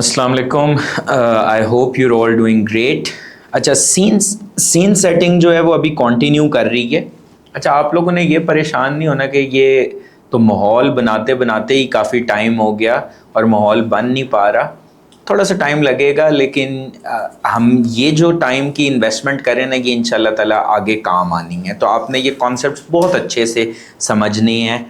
अस्सलाम वालेकुम। I hope your all doing great. अच्छा, सीन सेटिंग जो है वो अभी कंटिन्यू कर रही है। अच्छा, आप लोगों ने ये परेशान नहीं होना कि ये तो माहौल बनाते बनाते ही काफ़ी टाइम हो गया और माहौल बन नहीं पा रहा। थोड़ा सा टाइम लगेगा, लेकिन हम ये जो टाइम की इन्वेस्टमेंट करें ना, ये इंशाल्लाह ताला आगे काम आनी है। तो आपने ये कॉन्सेप्ट बहुत अच्छे से समझने हैं।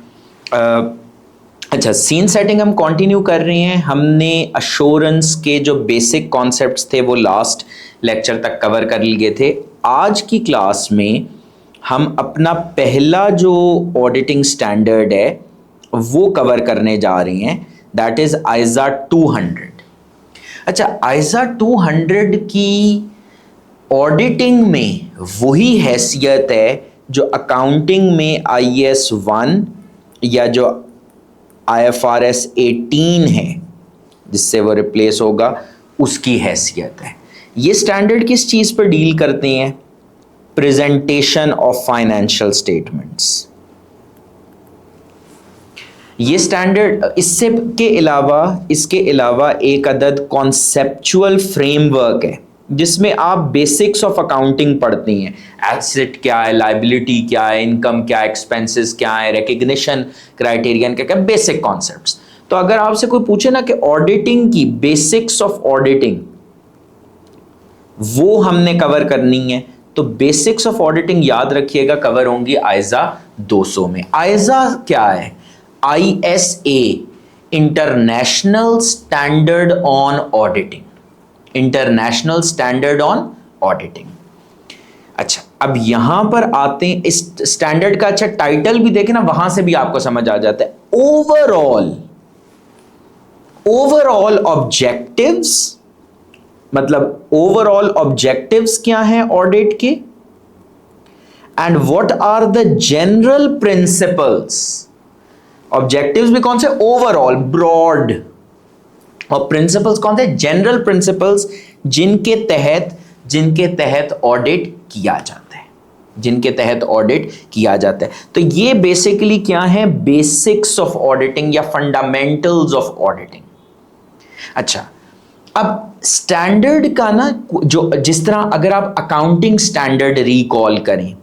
अच्छा, सीन सेटिंग हम कंटिन्यू कर रहे हैं। हमने अश्योरेंस के जो बेसिक कॉन्सेप्ट्स थे वो लास्ट लेक्चर तक कवर कर लिए थे। आज की क्लास में हम अपना पहला जो ऑडिटिंग स्टैंडर्ड है वो कवर करने जा रहे हैं, दैट इज आइजा 200। अच्छा, आइजा 200 की ऑडिटिंग में वही हैसियत है जो अकाउंटिंग में IAS 1 या जो IFRS 18 है जिससे वो रिप्लेस होगा, उसकी हैसियत है। ये स्टैंडर्ड किस चीज़ पर डील करते हैं? Presentation of financial statements. ये स्टैंडर्ड इसके अलावा एक अदद कॉन्सेप्चुअल फ्रेमवर्क है जिसमें आप बेसिक्स ऑफ अकाउंटिंग पढ़ते हैं। एसेट क्या है, लायबिलिटी क्या है, इनकम क्या है, एक्सपेंसेस क्या है, रिकग्निशन क्राइटेरियन क्या क्या, बेसिक कॉन्सेप्ट्स। तो अगर आपसे कोई पूछे ना कि ऑडिटिंग की बेसिक्स ऑफ ऑडिटिंग वो हमने कवर करनी है, तो बेसिक्स ऑफ ऑडिटिंग याद रखिएगा कवर होंगी आइजा 200 में। आइजा क्या है? ISA, international standard on auditing. International standard on auditing. अच्छा, अब यहां पर आते हैं इस स्टैंडर्ड का। अच्छा, टाइटल भी देखें ना, वहां से भी आपको समझ आ जाता है। ओवरऑल ऑब्जेक्टिव्स, मतलब ओवरऑल ऑब्जेक्टिव्स क्या हैं ऑडिट के, and what are the general principles. Objectives भी कौन से? Overall, broad. और प्रिंसिपल्स कौन थे? जनरल प्रिंसिपल्स, जिनके तहत ऑडिट किया जाता है, जिनके तहत ऑडिट किया जाता है। तो ये बेसिकली क्या है? बेसिक्स ऑफ ऑडिटिंग या फंडामेंटल्स ऑफ ऑडिटिंग। अच्छा, अब स्टैंडर्ड का ना, जो जिस तरह अगर आप अकाउंटिंग स्टैंडर्ड रिकॉल करें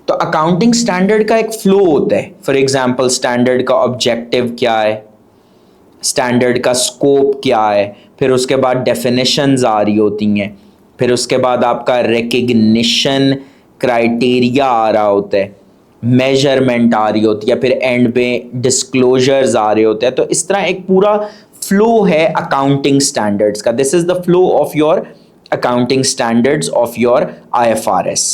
तो अकाउंटिंग स्टैंडर्ड का एक फ्लो होता है। फॉर एग्जांपल, स्टैंडर्ड का ऑब्जेक्टिव क्या है, स्टैंडर्ड का स्कोप क्या है, फिर उसके बाद डेफिनेशंस आ रही होती हैं, फिर उसके बाद आपका रिकग्निशन क्राइटेरिया आ रहा होता है, मेजरमेंट आ रही होती है, फिर एंड पे डिस्क्लोजर्स आ रहे होते हैं। तो इस तरह एक पूरा फ्लो है अकाउंटिंग स्टैंडर्ड्स का। This is the flow of your accounting standards of your IFRS।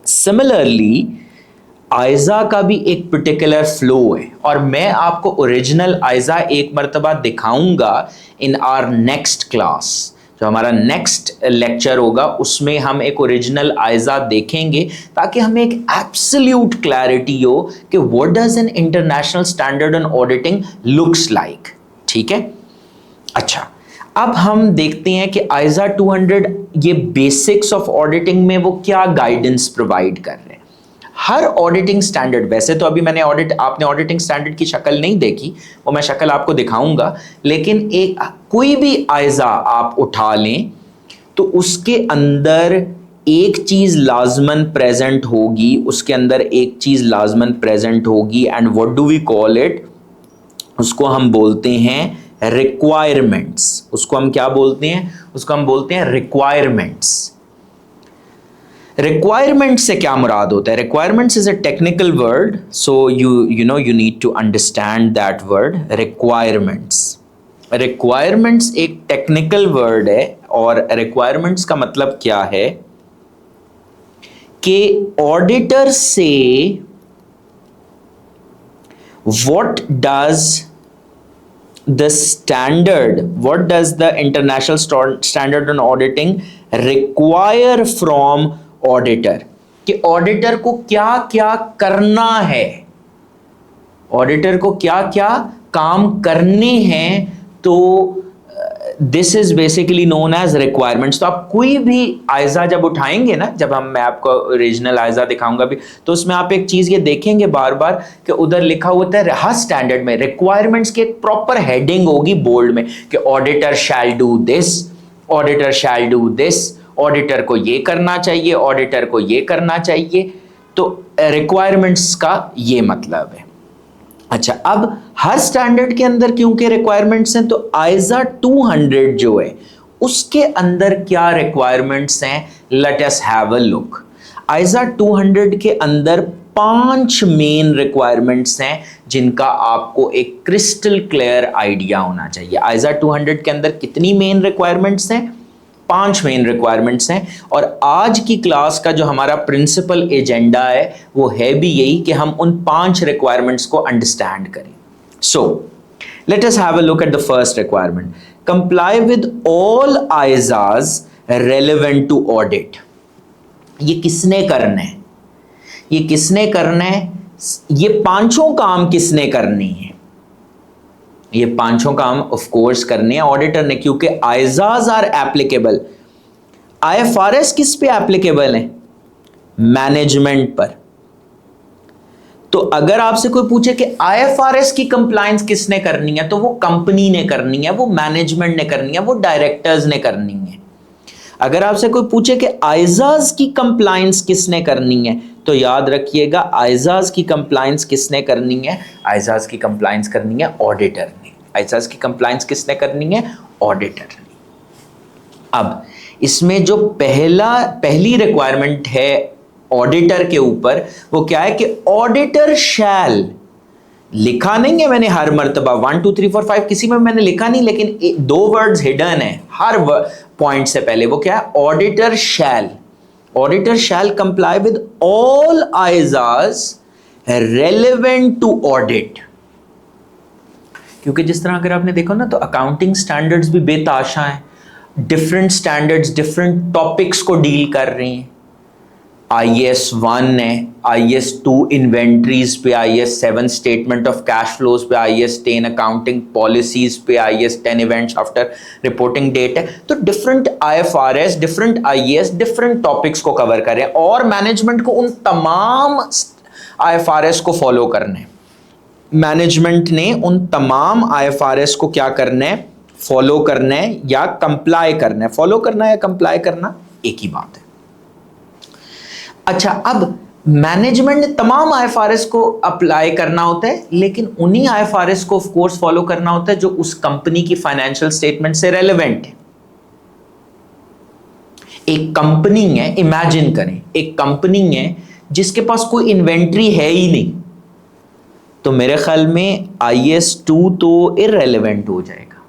Similarly ISA का भी एक पर्टिकुलर फ्लो है, और मैं आपको ओरिजिनल आइजा एक मर्तबा दिखाऊंगा इन आवर नेक्स्ट क्लास। जो हमारा नेक्स्ट लेक्चर होगा उसमें हम एक ओरिजिनल आइजा देखेंगे, ताकि हमें एक एब्सोल्यूट क्लैरिटी हो कि what does an international standard on auditing looks like. ठीक है? अच्छा, अब हम देखते हैं कि आइजा 200 ये बेसिक्स ऑफ ऑडिटिंग में वो क्या गाइडेंस प्रोवाइड कर रहे हैं। हर ऑडिटिंग स्टैंडर्ड, वैसे तो अभी आपने ऑडिटिंग स्टैंडर्ड की शक्ल नहीं देखी, वो मैं शक्ल आपको दिखाऊंगा, लेकिन कोई भी आइजा आप उठा लें तो उसके अंदर एक चीज लाजमन प्रेजेंट होगी, उसके अंदर एक चीज लाजमन प्रेजेंट होगी, and what do we call it? उसको हम बोलते हैं रिक्वायरमेंट्स। उसको हम क्या बोलते हैं? उसको हम बोलते हैं रिक्वायरमेंट्स। रिक्वायरमेंट से क्या मुराद होता है? Requirements is a technical word, so you need to understand that word. Requirements एक टेक्निकल वर्ड है, और रिक्वायरमेंट्स का मतलब क्या है कि ऑडिटर से what does the international standard on auditing require from auditor, कि ऑडिटर को क्या क्या करना है, ऑडिटर को क्या क्या काम करने हैं। तो this is basically known as requirements. तो आप कोई भी आयजा जब उठाएंगे ना, जब मैं आपको ओरिजिनल आयजा दिखाऊंगा भी, तो उसमें आप एक चीज ये देखेंगे बार बार कि उधर लिखा होता है हर स्टैंडर्ड में रिक्वायरमेंट्स की एक प्रॉपर हेडिंग होगी बोल्ड में कि auditor shall do this, auditor shall do this, auditor को ये करना चाहिए, ऑडिटर को ये करना चाहिए। तो रिक्वायरमेंट्स का ये मतलब है। अच्छा, अब हर स्टैंडर्ड के अंदर क्योंकि रिक्वायरमेंट्स हैं, तो आइजा 200 जो है उसके अंदर क्या रिक्वायरमेंट्स हैं, let us have a look. ISA 200 के अंदर 5 मेन रिक्वायरमेंट्स हैं जिनका आपको एक क्रिस्टल क्लियर आइडिया होना चाहिए। आइजा 200 के अंदर कितनी मेन रिक्वायरमेंट्स हैं? 5 मेन रिक्वायरमेंट्स हैं। और आज की क्लास का जो हमारा प्रिंसिपल एजेंडा है वो है भी यही कि हम उन 5 रिक्वायरमेंट्स को अंडरस्टैंड करें। So let us have a look at the first requirement, comply with all ISAs relevant to audit. ये किसने करना है? ये किसने करना है? ये पांचों काम किसने करने हैं? ये पांचों काम ऑफ कोर्स करने हैं ऑडिटर ने, क्योंकि आइजाज आर एप्लीकेबल। आईएफआरएस किस पे एप्लीकेबल है? मैनेजमेंट पर। तो अगर आपसे कोई पूछे कि आईएफआरएस की कंप्लायंस किसने करनी है, तो वो कंपनी ने करनी है, वो मैनेजमेंट ने करनी है, वो डायरेक्टर्स ने करनी है। अगर आपसे कोई पूछे कि आइजाज की कंप्लायंस किसने करनी है, तो याद रखिएगा आइजाज की कंप्लायंस किसने करनी है? आइजाज की कंप्लायंस करनी है ऑडिटर ने। आइजाज की कंप्लायंस किसने करनी है? ऑडिटर ने। अब इसमें जो पहली रिक्वायरमेंट है ऑडिटर के ऊपर, वो क्या है कि ऑडिटर शैल, लिखा नहीं है मैंने हर मर्तबा 1 2 3 4 5 किसी में मैंने लिखा नहीं, लेकिन 2 वर्ड्स हिडन है हर पॉइंट से पहले। वो क्या है? Auditor shall. Auditor shall comply with all ISAs relevant to audit. क्योंकि जिस तरह अगर आपने देखो ना, तो अकाउंटिंग स्टैंडर्ड्स भी बेताशा हैं। डिफरेंट स्टैंडर्ड्स डिफरेंट टॉपिक्स को डील कर रही हैं। IAS 1 है, IAS 2 इन्वेंट्रीज पे, IAS 7 statement of cash flows पे, IAS 10 अकाउंटिंग पॉलिसीज पे, IAS 10 events after reporting date है। तो different IFRS, different IAS, different topics को कवर करें और मैनेजमेंट को उन तमाम IFRS को फॉलो करना है। मैनेजमेंट ने उन तमाम IFRS को क्या करना है? फॉलो करना है या कंप्लाई करना है। फॉलो करना या कंप्लाई करना एक ही बात है। अच्छा, अब मैनेजमेंट ने तमाम IFRS को अप्लाई करना होता है, लेकिन उन्हीं IFRS को ऑफ कोर्स फॉलो करना होता है जो उस कंपनी की फाइनेंशियल स्टेटमेंट से रेलेवेंट है। एक कंपनी है, इमेजिन करें एक कंपनी है जिसके पास कोई इन्वेंट्री है ही नहीं, तो मेरे ख्याल में IAS 2 तो इररेलेवेंट हो जाएगा।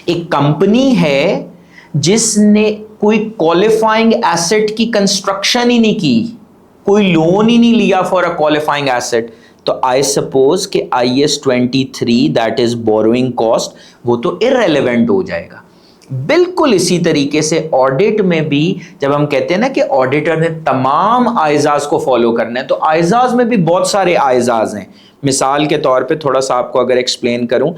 एक कंपनी है जिसने कोई क्वालिफाइंग एसेट की कंस्ट्रक्शन ही नहीं की, कोई लोन ही नहीं लिया फॉर अ क्वालिफाइंग एसेट, तो आई सपोज कि IAS 23 that is borrowing cost, वो तो इररेलेवेंट हो जाएगा। बिल्कुल इसी तरीके से ऑडिट में भी जब हम कहते हैं ना कि ऑडिटर ने तमाम आइजाज को फॉलो करना है, तो आइजाज में भी बहुत सारे आइजाज हैं। मिसाल के तौर पे थोड़ा सा आपको अगर एक्सप्लेन करूं,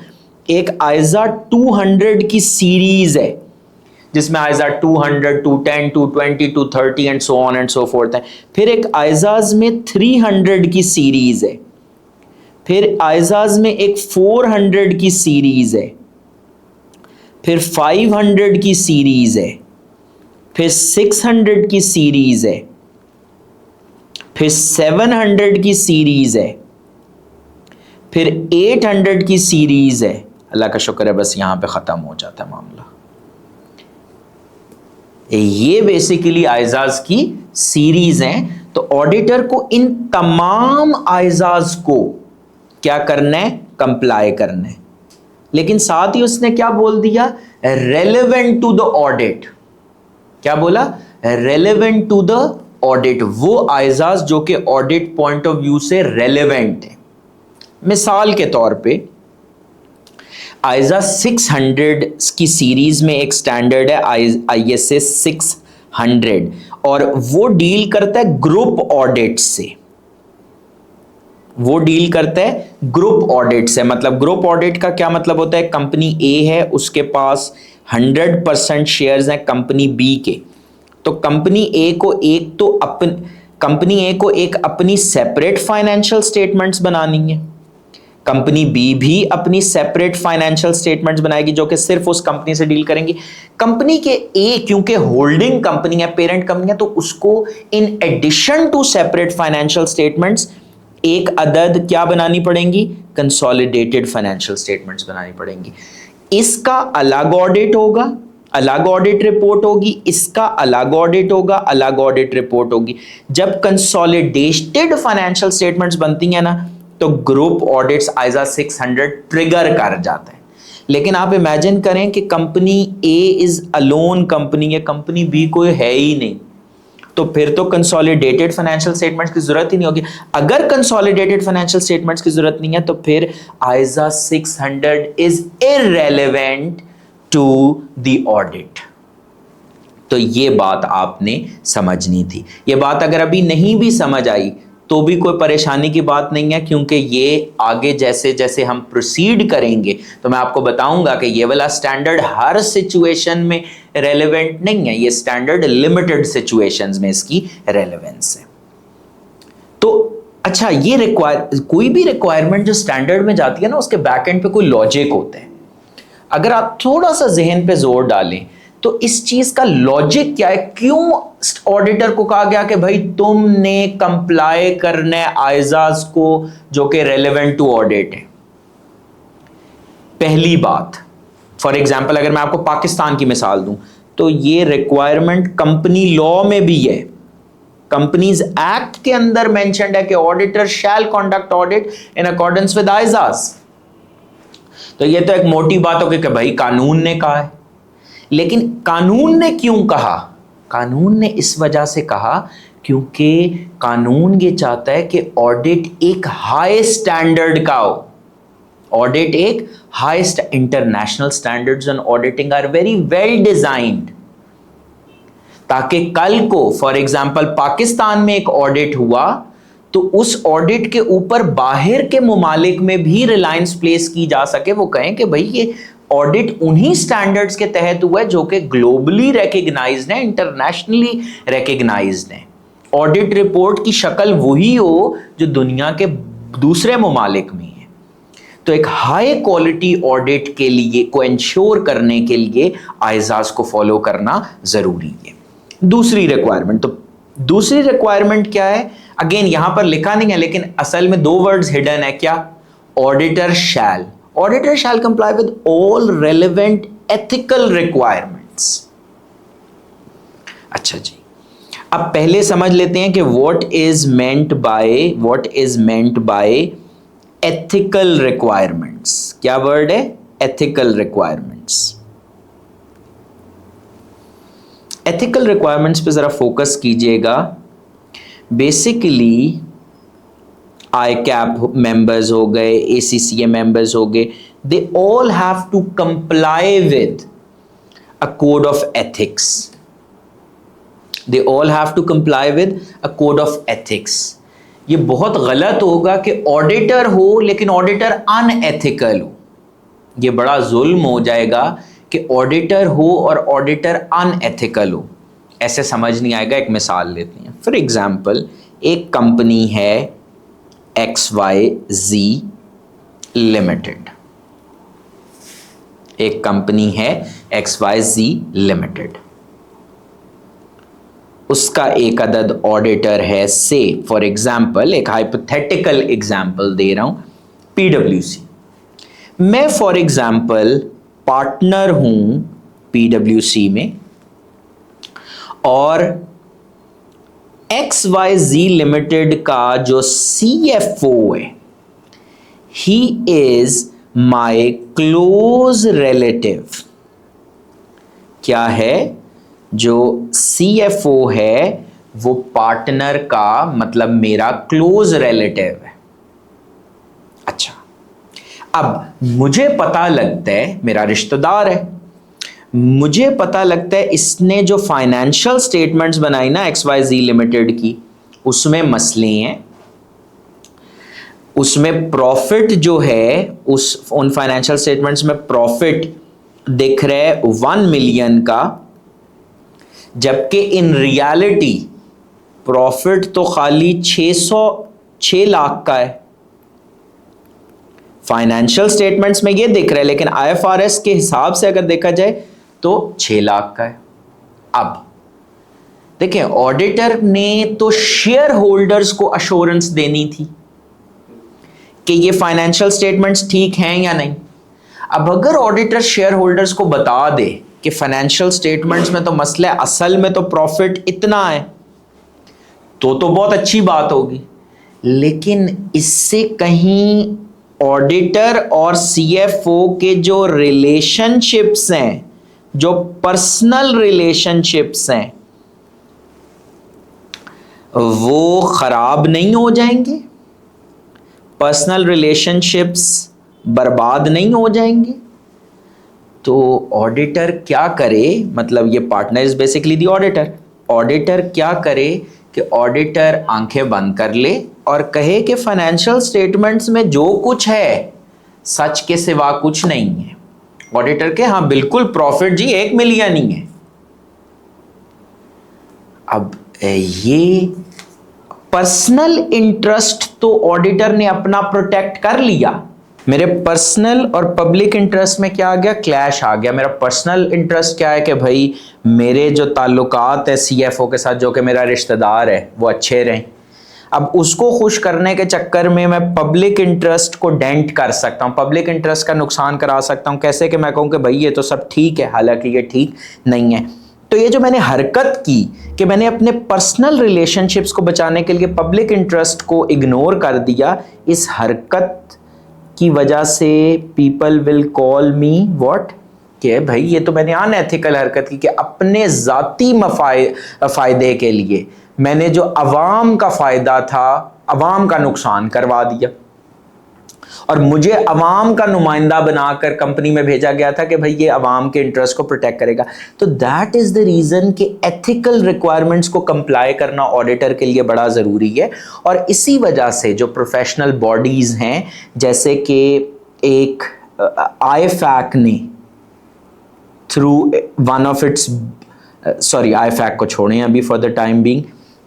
एक आइजा 200 की सीरीज है जिसमें आइजा 200, 210, 220, 230 and so on and so fourth है। फिर एक आइजाज में 300 की सीरीज है, फिर आइजाज में एक 400 की सीरीज है, फिर 500 की सीरीज है, फिर 600 की सीरीज है, फिर 700 की सीरीज है, फिर 800 की सीरीज है। अल्लाह का शुक्र है बस यहां पे खत्म हो जाता है मामला। ये बेसिकली आइजाज की सीरीज हैं। तो ऑडिटर को इन तमाम आइजाज को क्या करना है? कंप्लाई करना है। लेकिन साथ ही उसने क्या बोल दिया? Relevant to the audit. क्या बोला? रेलेवेंट टू द ऑडिट, वो आइजाज जो कि ऑडिट पॉइंट ऑफ व्यू से रेलेवेंट है। मिसाल के तौर पे आइजा 600 की सीरीज में एक स्टैंडर्ड है ISA 600 और वो डील करता है ग्रुप ऑडिट से। वो डील करता है ग्रुप ऑडिट से। मतलब ग्रुप ऑडिट का क्या मतलब होता है, कंपनी ए है, उसके पास 100% शेयर्स हैं कंपनी बी के, तो कंपनी ए को एक अपनी सेपरेट फाइनेंशियल स्टेटमेंट्स बनानी है, कंपनी बी भी अपनी सेपरेट फाइनेंशियल स्टेटमेंट्स बनाएगी जो कि सिर्फ उस कंपनी से डील करेंगी। कंपनी के ए क्योंकि होल्डिंग कंपनी है, पेरेंट कंपनी है, तो उसको in addition to separate financial statements एक अदद क्या बनानी पड़ेंगी, कंसोलिडेटेड फाइनेंशियल स्टेटमेंट्स बनानी पड़ेंगी। इसका अलग ऑडिट होगा, अलग ऑडिट रिपोर्ट होगी, इसका अलग ऑडिट होगा, अलग ऑडिट रिपोर्ट होगी। जब कंसोलिडेटेड फाइनेंशियल स्टेटमेंट्स बनती हैं ना, तो ग्रुप ऑडिट्स आईजा 600 ट्रिगर कर जाते हैं। लेकिन आप इमेजिन करें कि company A is alone company है, कंपनी बी कोई है ही नहीं, तो फिर तो कंसोलिडेटेड फाइनेंशियल स्टेटमेंट्स की जरूरत ही नहीं होगी। अगर कंसोलिडेटेड फाइनेंशियल स्टेटमेंट्स की जरूरत नहीं है तो फिर ISA 600 is irrelevant to the audit. तो ये बात आपने समझनी थी। ये बात अगर अभी नहीं भी समझ आई तो भी कोई परेशानी की बात नहीं है, क्योंकि ये आगे जैसे जैसे हम प्रोसीड करेंगे तो मैं आपको बताऊंगा कि ये वाला स्टैंडर्ड हर सिचुएशन में रेलेवेंट नहीं है, ये स्टैंडर्ड लिमिटेड सिचुएशंस में इसकी रेलेवेंस है। तो अच्छा, ये कोई भी रिक्वायरमेंट जो स्टैंडर्ड में जाती है ना, उसके बैक एंड पे कोई लॉजिक होता है। अगर आप थोड़ा सा जहन पे जोर डालें तो इस चीज का लॉजिक क्या है, क्यों ऑडिटर को कहा गया कि भाई तुमने कंप्लाई करने आइजाज को जो कि रेलेवेंट टू ऑडिट है। पहली बात, फॉर एग्जांपल अगर मैं आपको पाकिस्तान की मिसाल दूं तो ये रिक्वायरमेंट कंपनी लॉ में भी है, कंपनीज एक्ट के अंदर मेंशन्ड है कि auditor shall conduct audit in accordance with ISAs. तो ये तो एक मोटी बात होगी कि भाई कानून ने कहा है। लेकिन कानून ने क्यों कहा, कानून ने इस वजह से कहा क्योंकि कानून ये चाहता है कि ऑडिट एक हाई स्टैंडर्ड का हो। ऑडिट एक high international standards on auditing are very well designed, ताकि कल को फॉर एग्जांपल पाकिस्तान में एक ऑडिट हुआ तो उस ऑडिट के ऊपर बाहर के मुमालिक में भी रिलायंस प्लेस की जा सके। वो कहें कि भाई ये ऑडिट उन्हीं स्टैंडर्ड्स के तहत हुआ है जो कि ग्लोबली रिकॉग्नाइज्ड है, इंटरनेशनली रिकॉग्नाइज्ड है। ऑडिट रिपोर्ट की शक्ल वही हो जो दुनिया के दूसरे मुमालिक में है। तो एक हाई क्वालिटी ऑडिट के लिए को इंश्योर करने के लिए आइजाज को फॉलो करना जरूरी है। दूसरी रिक्वायरमेंट, तो दूसरी रिक्वायरमेंट क्या है, अगेन यहां पर लिखा नहीं है लेकिन असल में दो वर्ड्स हिडन है। क्या, auditor shall, auditor shall comply with all relevant ethical requirements. अच्छा जी, अब पहले समझ लेते हैं कि what is meant by ethical requirements. क्या वर्ड है, एथिकल रिक्वायरमेंट्स। एथिकल रिक्वायरमेंट्स पे जरा फोकस कीजिएगा। बेसिकली ICAP मेंबर्स हो गए, ACCA मेंबर्स हो गए, they all have to comply with a code of ethics. They all have to comply with a code of ethics. ये बहुत गलत होगा कि ऑडिटर हो लेकिन ऑडिटर अनएथिकल हो। ये बड़ा जुल्म हो जाएगा कि ऑडिटर हो और ऑडिटर अनएथिकल हो, ऐसे समझ नहीं आएगा। एक मिसाल लेते हैं। फॉर एग्जाम्पल, एक कंपनी है XYZ लिमिटेड, एक कंपनी है XYZ लिमिटेड, उसका एक अदद ऑडिटर है, से फॉर एग्जाम्पल एक हाइपोथेटिकल एग्जाम्पल दे रहा हूं, PwC। मैं फॉर एग्जाम्पल पार्टनर हूं PwC में और XYZ लिमिटेड का जो CFO है, he is my close relative. क्या है, जो CFO है वो पार्टनर का मतलब मेरा क्लोज रिलेटिव है। अच्छा, अब मुझे पता लगता है, मेरा रिश्तेदार है, मुझे पता लगता है इसने जो फाइनेंशियल स्टेटमेंट्स बनाई ना XYZ लिमिटेड की, उसमें मसले हैं। उसमें प्रॉफिट जो है, उन फाइनेंशियल स्टेटमेंट्स में प्रॉफिट दिख रहा है 1 मिलियन का, जबकि इन रियलिटी प्रॉफिट तो खाली 6 लाख का है। फाइनेंशियल स्टेटमेंट्स में ये दिख रहा है, लेकिन आईएफआरएस के हिसाब से अगर देखा जाए तो 6 लाख का है। अब देखें, ऑडिटर ने तो शेयर होल्डर्स को अश्योरेंस देनी थी कि ये फाइनेंशियल स्टेटमेंट्स ठीक हैं या नहीं। अब अगर ऑडिटर शेयर होल्डर्स को बता दे कि फाइनेंशियल स्टेटमेंट्स में तो मसला है, असल में तो प्रॉफिट इतना है, तो बहुत अच्छी बात होगी। लेकिन इससे कहीं ऑडिटर और सीएफओ के जो रिलेशनशिप्स हैं, जो पर्सनल रिलेशनशिप्स हैं, वो खराब नहीं हो जाएंगे, पर्सनल रिलेशनशिप्स बर्बाद नहीं हो जाएंगे। तो ऑडिटर क्या करे, मतलब ये partner is basically the auditor. Auditor क्या करे कि ऑडिटर आंखें बंद कर ले और कहे कि फाइनेंशियल स्टेटमेंट्स में जो कुछ है सच के सिवा कुछ नहीं है। ऑडिटर के हाँ बिल्कुल प्रॉफिट जी 1 मिलियन ही है। अब ये पर्सनल इंटरेस्ट तो ऑडिटर ने अपना प्रोटेक्ट कर लिया। मेरे पर्सनल और पब्लिक इंटरेस्ट में क्या आ गया, क्लैश आ गया। मेरा पर्सनल इंटरेस्ट क्या है कि भाई मेरे जो ताल्लुकात है सीएफओ के साथ, जो कि मेरा रिश्तेदार है, वो अच्छे रहें। अब उसको खुश करने के चक्कर में मैं पब्लिक इंटरेस्ट को डेंट कर सकता हूँ, पब्लिक इंटरेस्ट का नुकसान करा सकता हूँ। कैसे कि मैं कहूँ कि भाई ये तो सब ठीक है, हालांकि ये ठीक नहीं है। तो ये जो मैंने हरकत की कि मैंने अपने पर्सनल रिलेशनशिप्स को बचाने के लिए पब्लिक इंटरेस्ट को इग्नोर कर दिया, इस हरकत की वजह से people will call me what, कि भाई ये तो मैंने अनएथिकल हरकत की कि अपने ज़ाती फ़ायदे के लिए मैंने जो अवाम का फ़ायदा था, अवाम का नुकसान करवा दिया। और मुझे अवाम का नुमाइंदा बनाकर कंपनी में भेजा गया था कि भाई ये अवाम के इंटरेस्ट को प्रोटेक्ट करेगा। तो दैट इज़ द रीज़न कि एथिकल रिक्वायरमेंट्स को कंप्लाई करना ऑडिटर के लिए बड़ा ज़रूरी है। और इसी वजह से जो प्रोफेशनल बॉडीज़ हैं, जैसे कि एक आईफैक ने through one of its IFAC को छोड़ें अभी फॉर द टाइम बीइंग,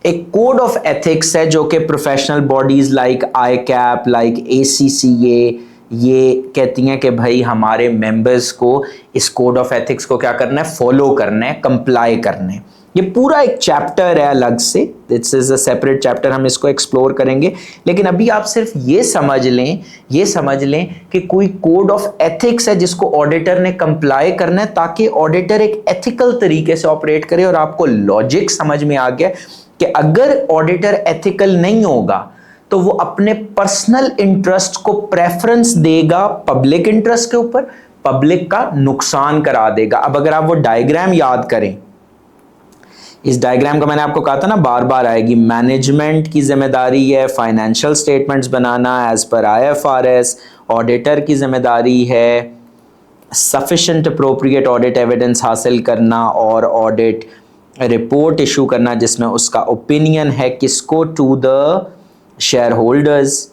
एक कोड ऑफ एथिक्स है जो कि professional bodies like I cap, like ACCA, ये कहती हैं कि भाई हमारे मेंबर्स को इस कोड ऑफ एथिक्स को क्या करना है, फॉलो करना है, कंप्लाई करना है। ये पूरा एक चैप्टर है अलग से, this is a separate chapter, हम इसको एक्सप्लोर करेंगे। लेकिन अभी आप सिर्फ ये समझ लें कि कोई कोड ऑफ एथिक्स है जिसको ऑडिटर ने कंप्लाई करना है, ताकि ऑडिटर एक एथिकल तरीके से ऑपरेट करे। और आपको लॉजिक समझ में आ गया कि अगर ऑडिटर एथिकल नहीं होगा तो वो अपने पर्सनल इंटरेस्ट को प्रेफरेंस देगा पब्लिक इंटरेस्ट के ऊपर, पब्लिक का नुकसान करा देगा। अब अगर आप वो डायग्राम याद करें, इस डायग्राम का मैंने आपको कहा था ना, बार बार आएगी, मैनेजमेंट की जिम्मेदारी है फाइनेंशियल स्टेटमेंट्स बनाना एज पर IFRS, ऑडिटर की जिम्मेदारी है सफिशिएंट अप्रोप्रिएट ऑडिट एविडेंस हासिल करना और ऑडिट रिपोर्ट इशू करना जिसमें उसका ओपिनियन है किसको, टू द शेयर होल्डर्स।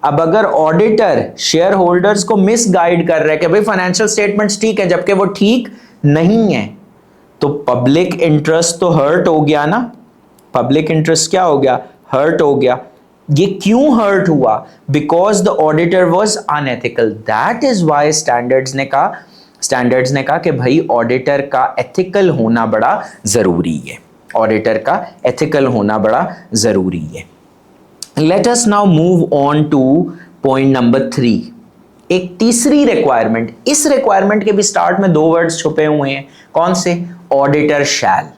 अब अगर ऑडिटर शेयर होल्डर्स को मिसगाइड कर रहा है कि भाई फाइनेंशियल स्टेटमेंट्स ठीक है जबकि वो ठीक नहीं है, तो पब्लिक इंटरेस्ट तो हर्ट हो गया ना। पब्लिक इंटरेस्ट क्या हो गया, हर्ट हो गया। ये क्यों हर्ट हुआ, because the auditor was unethical. That is why standards ने कहा कि भाई ऑडिटर का एथिकल होना बड़ा जरूरी है, ऑडिटर का एथिकल होना बड़ा जरूरी है। Let us now move on two point number 3, एक तीसरी रिक्वायरमेंट। इस रिक्वायरमेंट के भी स्टार्ट में 2 वर्ड्स छुपे हुए हैं, कौन से, ऑडिटर शैल।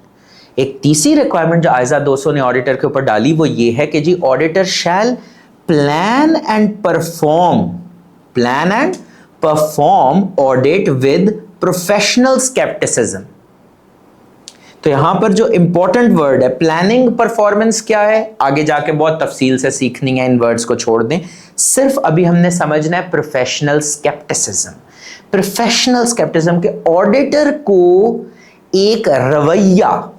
एक तीसरी रिक्वायरमेंट जो आयजा 200 ने ऑडिटर के ऊपर डाली वो ये है कि जी auditor shall plan and perform audit with professional scepticism. तो यहां पर जो इंपॉर्टेंट वर्ड है प्लानिंग परफॉर्मेंस क्या है, आगे जाके बहुत तफसील से सीखनी है, इन वर्ड्स को छोड़ दें। सिर्फ अभी हमने समझना है प्रोफेशनल स्केप्टिसिज्म। प्रोफेशनल स्केप्टिसिज्म के ऑडिटर को एक रवैया,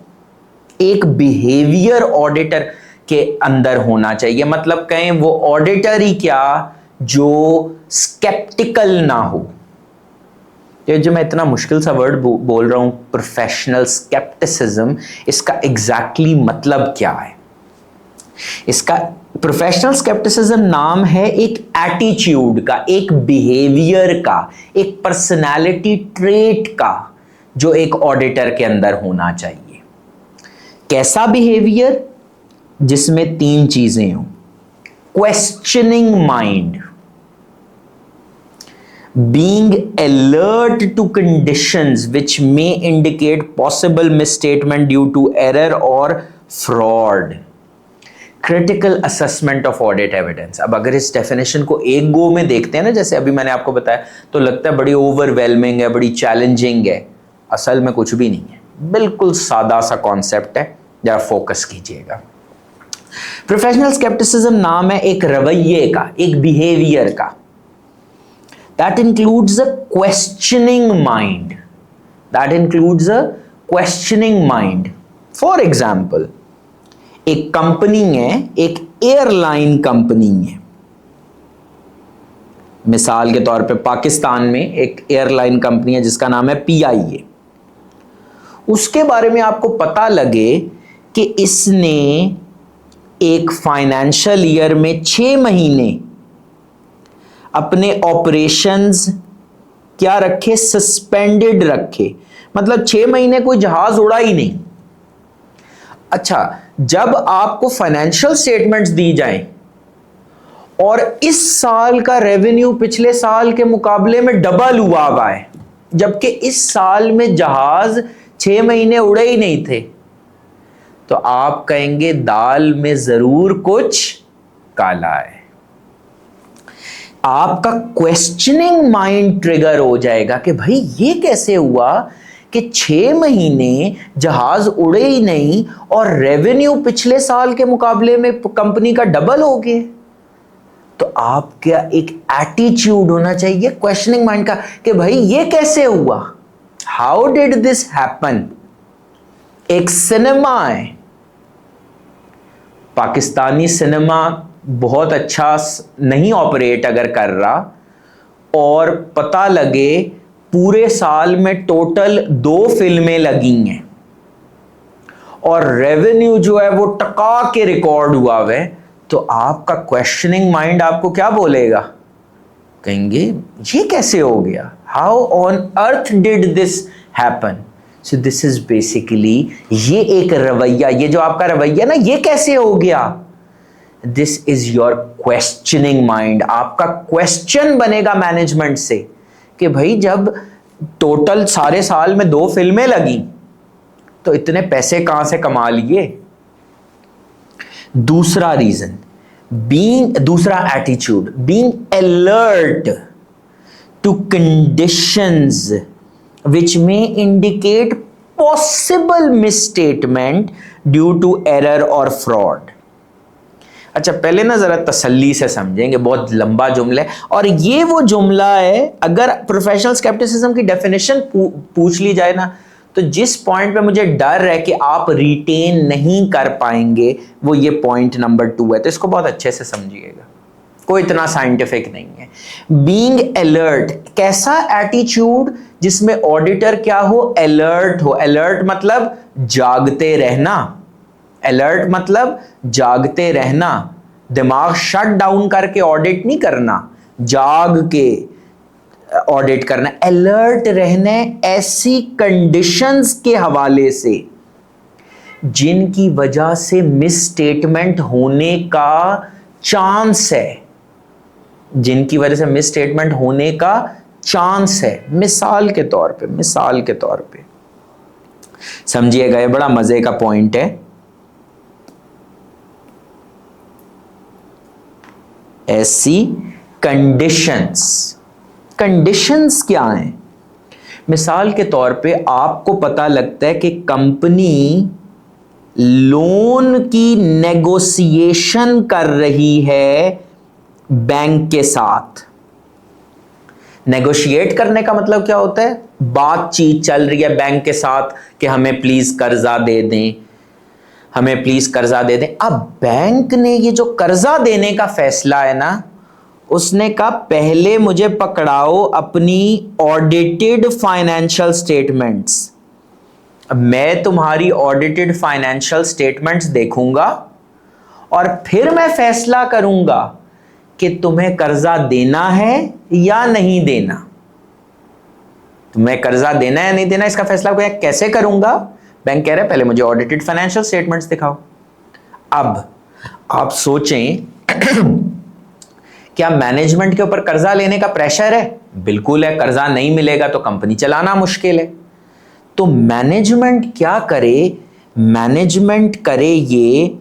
एक बिहेवियर ऑडिटर के अंदर होना चाहिए, मतलब कहें वो ऑडिटर ही क्या जो स्केप्टिकल ना हो। ये जो मैं इतना मुश्किल सा वर्ड बोल रहा हूं प्रोफेशनल स्केप्टिसिज्म, इसका एग्जैक्टली मतलब क्या है? इसका प्रोफेशनल स्केप्टिसिज्म नाम है एक एटीट्यूड का, एक बिहेवियर का, एक पर्सनालिटी ट्रेट का जो एक ऑडिटर के अंदर होना चाहिए। कैसा बिहेवियर? जिसमें 3 चीजें हो। Questioning mind, being alert to conditions which may indicate possible misstatement due to error or fraud, critical assessment of audit evidence। अब अगर इस डेफिनेशन को एक गो में देखते हैं ना, जैसे अभी मैंने आपको बताया, तो लगता है बड़ी ओवरवेलमिंग है, बड़ी चैलेंजिंग है। असल में कुछ भी नहीं है, बिल्कुल सादा सा कॉन्सेप्ट है, जरा फोकस कीजिएगा। प्रोफेशनल स्केप्टिसिज्म नाम है एक रवैये का, एक बिहेवियर का। That includes a questioning mind. That includes a questioning mind. For example, एक कंपनी है, एक एयरलाइन कंपनी है, मिसाल के तौर पे पाकिस्तान में एक एयरलाइन कंपनी है जिसका नाम है PIA। उसके बारे में आपको पता लगे कि इसने एक फाइनेंशियल ईयर में 6 महीने अपने ऑपरेशंस क्या रखे? सस्पेंडेड रखे, मतलब 6 महीने कोई जहाज उड़ा ही नहीं। अच्छा, जब आपको फाइनेंशियल स्टेटमेंट्स दी जाएं और इस साल का रेवेन्यू पिछले साल के मुकाबले में डबल हुआ है, जबकि इस साल में जहाज 6 महीने उड़े ही नहीं थे, तो आप कहेंगे दाल में जरूर कुछ काला है। आपका क्वेश्चनिंग माइंड ट्रिगर हो जाएगा कि भाई ये कैसे हुआ कि 6 महीने जहाज उड़े ही नहीं और रेवेन्यू पिछले साल के मुकाबले में कंपनी का डबल हो गया। तो आपका एक एटीट्यूड होना चाहिए क्वेश्चनिंग माइंड का कि भाई ये कैसे हुआ, हाउ डिड दिस हैपन। एक सिनेमा है, पाकिस्तानी सिनेमा बहुत अच्छा नहीं ऑपरेट अगर कर रहा और पता लगे पूरे साल में टोटल 2 फिल्में लगी हैं और रेवेन्यू जो है वो टका के रिकॉर्ड हुआ है, तो आपका क्वेश्चनिंग माइंड आपको क्या बोलेगा? कहेंगे ये कैसे हो गया, how on earth did this happen. So this is basically ये एक रवैया, ये जो आपका रवैया ना, ये कैसे हो गया, this is your questioning mind. आपका क्वेश्चन बनेगा मैनेजमेंट से कि भाई जब टोटल सारे साल में 2 फिल्में लगी तो इतने पैसे कहां से कमा लिए। दूसरा रीजन, दूसरा attitude, being alert to conditions which may indicate possible misstatement due to error or fraud। अच्छा, पहले ना जरा तसल्ली से समझेंगे, बहुत लंबा जुमला है और ये वो जुमला है, अगर प्रोफेशनल स्केप्टिसिज्म की डेफिनेशन पूछ ली जाए ना, तो जिस पॉइंट पे मुझे डर है कि आप रिटेन नहीं कर पाएंगे वो ये पॉइंट नंबर 2 है, तो इसको बहुत अच्छे से समझिएगा, कोई इतना साइंटिफिक नहीं है। बीइंग अलर्ट, कैसा एटीट्यूड जिसमें ऑडिटर क्या हो? अलर्ट हो। अलर्ट मतलब जागते रहना, अलर्ट मतलब जागते रहना, दिमाग शट डाउन करके ऑडिट नहीं करना, जाग के ऑडिट करना। अलर्ट रहने ऐसी कंडीशंस के हवाले से जिनकी वजह से मिस स्टेटमेंट होने का चांस है, जिनकी वजह से मिस स्टेटमेंट होने का चांस है। मिसाल के तौर पे समझिएगा, ये बड़ा मजे का पॉइंट है। ऐसी कंडीशंस क्या हैं? मिसाल के तौर पे आपको पता लगता है कि कंपनी लोन की नेगोशिएशन कर रही है बैंक के साथ। नेगोशिएट करने का मतलब क्या होता है? बातचीत चल रही है बैंक के साथ कि हमें प्लीज कर्जा दे दें, हमें प्लीज कर्जा दे दें। अब बैंक ने ये जो कर्जा देने का फैसला है ना, उसने कहा पहले मुझे पकड़ाओ अपनी ऑडिटेड फाइनेंशियल स्टेटमेंट्स। मैं तुम्हारी ऑडिटेड फाइनेंशियल स्टेटमेंट्स देखूंगा और फिर मैं फैसला करूंगा कि तुम्हें कर्जा देना है या नहीं देना। तुम्हें कर्जा देना है या नहीं देना, इसका फैसला कैसे करूंगा? बैंक कह रहा है पहले मुझे ऑडिटेड फाइनेंशियल स्टेटमेंट्स दिखाओ। अब आप सोचें क्या मैनेजमेंट के ऊपर कर्जा लेने का प्रेशर है? बिल्कुल है। कर्जा नहीं मिलेगा तो कंपनी चलाना मुश्किल है। तो मैनेजमेंट क्या करे? मैनेजमेंट करे ये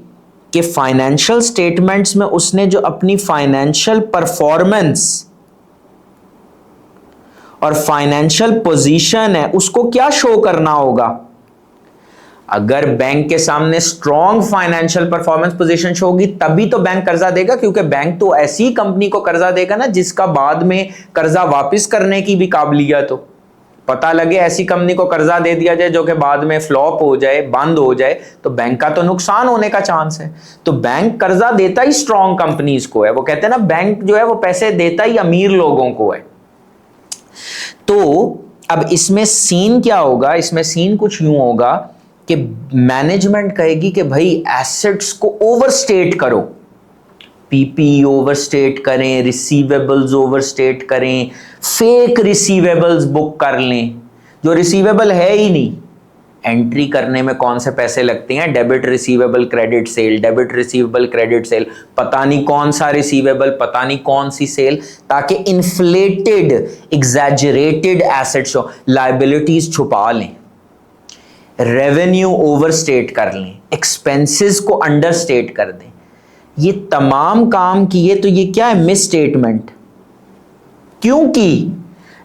कि फाइनेंशियल स्टेटमेंट्स में उसने जो अपनी फाइनेंशियल परफॉर्मेंस और फाइनेंशियल पोजीशन है उसको क्या शो करना होगा। अगर बैंक के सामने strong financial performance position show होगी तभी तो बैंक कर्जा देगा, क्योंकि बैंक तो ऐसी कंपनी को कर्जा देगा ना जिसका बाद में कर्जा वापस करने की भी काबिलियत हो। पता लगे ऐसी कंपनी को कर्जा दे दिया जाए जो कि बाद में फ्लॉप हो जाए, बंद हो जाए, तो बैंक का तो नुकसान होने का चांस है। तो बैंक कर्जा देता ही स्ट्रॉन्ग कंपनीज को है। वो कहते हैं ना बैंक जो है वो पैसे देता ही अमीर लोगों को है। तो अब इसमें सीन क्या होगा? इसमें सीन कुछ यूं होगा कि मैनेजमेंट कहेगी कि भाई एसेट्स को ओवरस्टेट करो, पीपी ओवरस्टेट करें, रिसीवेबल्स ओवरस्टेट करें, फेक रिसीवेबल्स बुक कर लें जो रिसीवेबल है ही नहीं। एंट्री करने में कौन से पैसे लगते हैं? Debit receivable credit sale, debit receivable credit sale, पता नहीं कौन सा रिसीवेबल, पता नहीं कौन सी सेल, ताकि इन्फ्लेटेड एग्जैजरेटेड एसेट्स हो, लायबिलिटीज छुपा लें, रेवेन्यू ओवरस्टेट कर लें, एक्सपेंसेस को अंडरस्टेट कर दें। ये तमाम काम किए तो ये क्या है? Miss statement. क्योंकि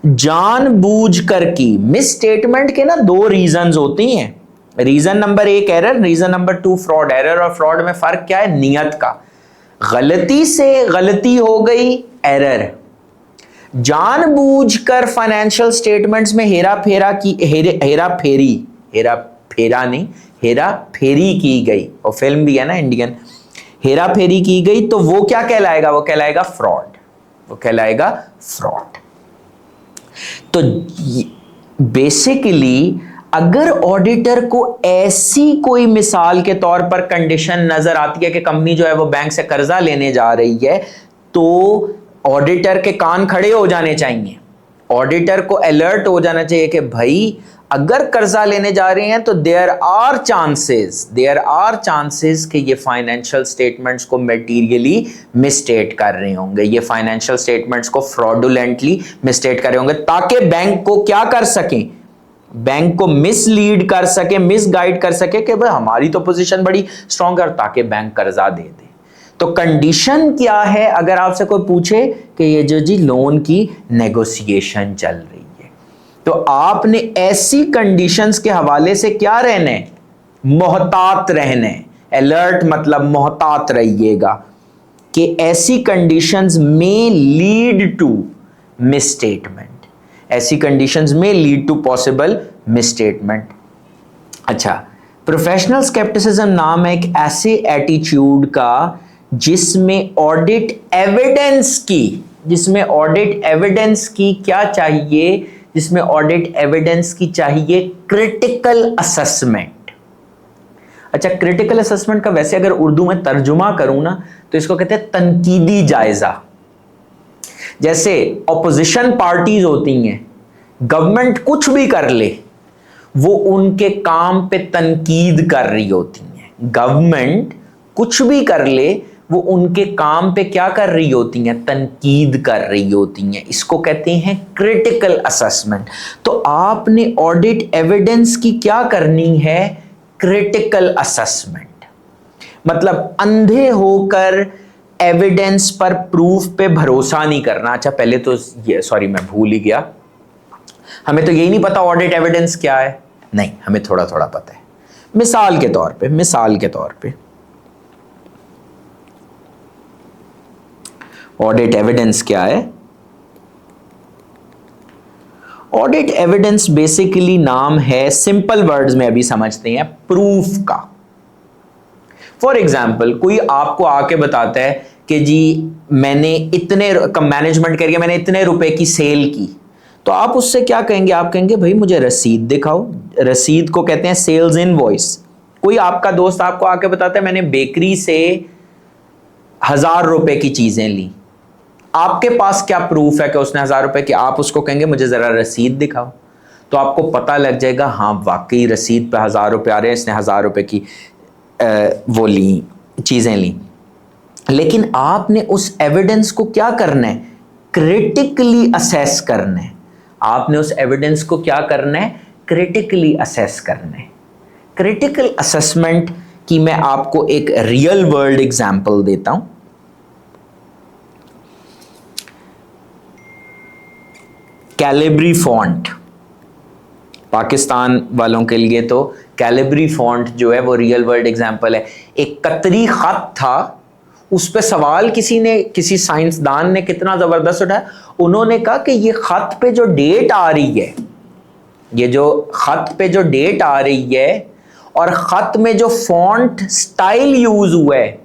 जानबूझकर की मिस स्टेटमेंट के ना दो रीजंस होती हैं। Reason number 1 error, reason number 2 fraud. Error और फ्रॉड में फर्क क्या है? नियत का। गलती से गलती हो गई, एरर। जानबूझकर फाइनेंशियल स्टेटमेंट्स में हेरा फेरी की गई, और फिल्म भी है ना इंडियन, हेरा फेरी की गई, तो वो क्या कहलाएगा? वो कहलाएगा फ्रॉड। वो कहलाएगा फ्रॉड। तो बेसिकली अगर ऑडिटर को ऐसी कोई मिसाल के तौर पर कंडीशन नजर आती है कि कंपनी जो है वो बैंक से कर्जा लेने जा रही है, तो ऑडिटर के कान खड़े हो जाने चाहिए। ऑडिटर को अलर्ट हो जाना चाहिए कि भाई अगर कर्जा लेने जा रहे हैं तो देयर आर चांसेस कि ये फाइनेंशियल स्टेटमेंट्स को मटेरियली मिसस्टेट कर रहे होंगे, ये फाइनेंशियल स्टेटमेंट्स को फ्रॉडुलेंटली मिसस्टेट कर रहे होंगे, ताकि बैंक को क्या कर सकें? बैंक को मिसलीड कर सके, मिसगाइड कर सके कि भाई हमारी तो पोजीशन बड़ी स्ट्रॉन्ग है, ताकि बैंक कर्जा दे दे। तो कंडीशन क्या है? अगर आपसे कोई पूछे कि ये जो जी लोन की नेगोशिएशन चल रही है, तो आपने ऐसी कंडीशंस के हवाले से क्या रहने? मोहतात रहने। अलर्ट मतलब मोहतात रहिएगा कि ऐसी कंडीशंस में लीड टू मिसस्टेटमेंट, ऐसी कंडीशंस में लीड टू पॉसिबल मिसस्टेटमेंट। अच्छा, प्रोफेशनल स्केप्टिसिज्म नाम है एक ऐसे एटीट्यूड का जिसमें ऑडिट एविडेंस की क्या चाहिए? जिसमें ऑडिट एविडेंस की चाहिए क्रिटिकल असेसमेंट। अच्छा, क्रिटिकल असेसमेंट का वैसे अगर उर्दू में तर्जुमा करूं ना तो इसको कहते हैं तनकीदी जायजा। जैसे ऑपोजिशन पार्टीज होती हैं, गवर्नमेंट कुछ भी कर ले वो उनके काम पे तनकीद कर रही होती हैं। गवर्नमेंट कुछ भी कर ले वो उनके काम पे क्या कर रही होती हैं? तनकीद कर रही होती हैं। इसको कहते हैं क्रिटिकल असेसमेंट। तो आपने ऑडिट एविडेंस की क्या करनी है? Critical assessment. मतलब अंधे होकर एविडेंस पर, प्रूफ पे भरोसा नहीं करना। अच्छा, पहले तो ये मैं भूल ही गया, हमें तो यही नहीं पता ऑडिट एविडेंस क्या है। नहीं, हमें थोड़ा थोड़ा पता है। मिसाल के तौर पे ऑडिट एविडेंस क्या है? ऑडिट एविडेंस बेसिकली नाम है, सिंपल वर्ड्स में अभी समझते हैं, प्रूफ का। फॉर एग्जाम्पल कोई आपको आके बताता है कि जी मैंने इतने मैनेजमेंट करके मैंने इतने रुपए की सेल की, तो आप उससे क्या कहेंगे? आप कहेंगे भाई मुझे रसीद दिखाओ। रसीद को कहते हैं सेल्स इनवॉइस। कोई आपका दोस्त आपको आके बताता है मैंने बेकरी से 1000 रुपए की चीजें ली, आपके पास क्या प्रूफ है कि उसने 1000 रुपए की? आप उसको कहेंगे मुझे जरा रसीद दिखाओ। तो आपको पता लग जाएगा हाँ वाकई रसीद पे 1000 रुपए आ रहे हैं, इसने 1000 रुपए की वो ली, चीजें ली। लेकिन आपने उस एविडेंस को क्या करना है? क्रिटिकली असेस करना है। आपने उस एविडेंस को क्या करना है? क्रिटिकली असेस करना है। क्रिटिकल असेसमेंट की मैं आपको एक रियल वर्ल्ड एग्जांपल देता हूं। कैलिब्री फॉन्ट, पाकिस्तान वालों के लिए तो कैलिब्री फॉन्ट जो है वो रियल वर्ल्ड एग्जांपल है। एक कतरी खत था, उस पे सवाल किसी साइंसदान ने कितना जबरदस्त उठाया। उन्होंने कहा कि ये खत पे जो डेट आ रही है, ये जो खत पे जो डेट आ रही है और खत में जो फॉन्ट स्टाइल यूज हुआ है,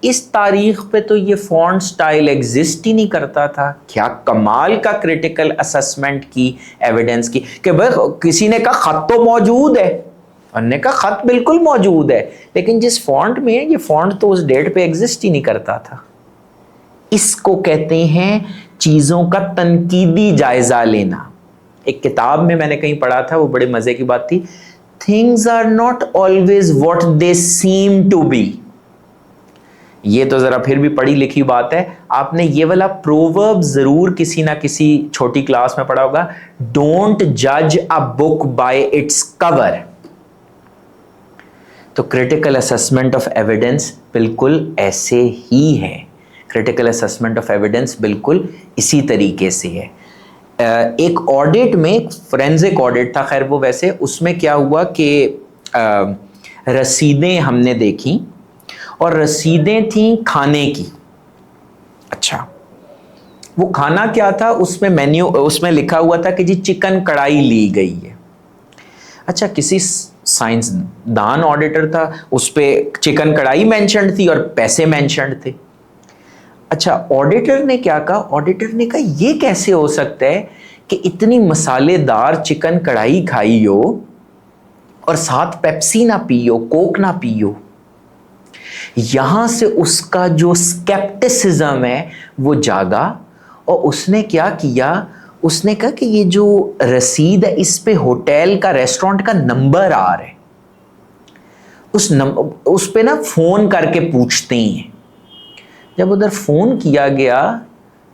इस तारीख पे तो ये फॉन्ट स्टाइल एग्जिस्ट ही नहीं करता था। क्या कमाल का क्रिटिकल असेसमेंट की एविडेंस की कि भाई किसी ने कहा खत तो मौजूद है, उन्होंने कहा खत बिल्कुल मौजूद है, लेकिन जिस फॉन्ट में है ये फॉन्ट तो उस डेट पे एग्जिस्ट ही नहीं करता था। इसको कहते हैं चीजों का तनकीदी जायजा लेना। एक किताब में मैंने कहीं पढ़ा था, वो बड़े मजे की बात थी, things are not always what they seem to be. ये तो जरा फिर भी पढ़ी लिखी बात है। आपने ये वाला प्रोवर्ब जरूर किसी ना किसी छोटी क्लास में पढ़ा होगा, डोंट जज a book by its cover. तो क्रिटिकल असेसमेंट ऑफ एविडेंस बिल्कुल ऐसे ही है। क्रिटिकल असेसमेंट ऑफ एविडेंस बिल्कुल इसी तरीके से है। एक ऑडिट में, फोरेंसिक ऑडिट था खैर वो, वैसे उसमें क्या हुआ कि रसीदें हमने देखी और रसीदें थी खाने की। अच्छा, वो खाना क्या था? उसमें मेन्यू, उसमें लिखा हुआ था कि जी चिकन कढ़ाई ली गई है। अच्छा, किसी साइंसदान ऑडिटर था, उस पे चिकन कढ़ाई मेंशन्ड थी और पैसे मेंशन्ड थे। अच्छा, ऑडिटर ने क्या कहा? ऑडिटर ने कहा ये कैसे हो सकता है कि इतनी मसालेदार चिकन कढ़ाई खाई हो और साथ पेप्सी ना पियो, कोक ना पियो। यहां से उसका जो स्केप्टिसिज्म है वो जागा और उसने क्या किया? उसने कहा कि ये जो रसीद है इस पे होटल का, रेस्टोरेंट का नंबर आ रहा है, उस पे ना फोन करके पूछते हैं। जब उधर फोन किया गया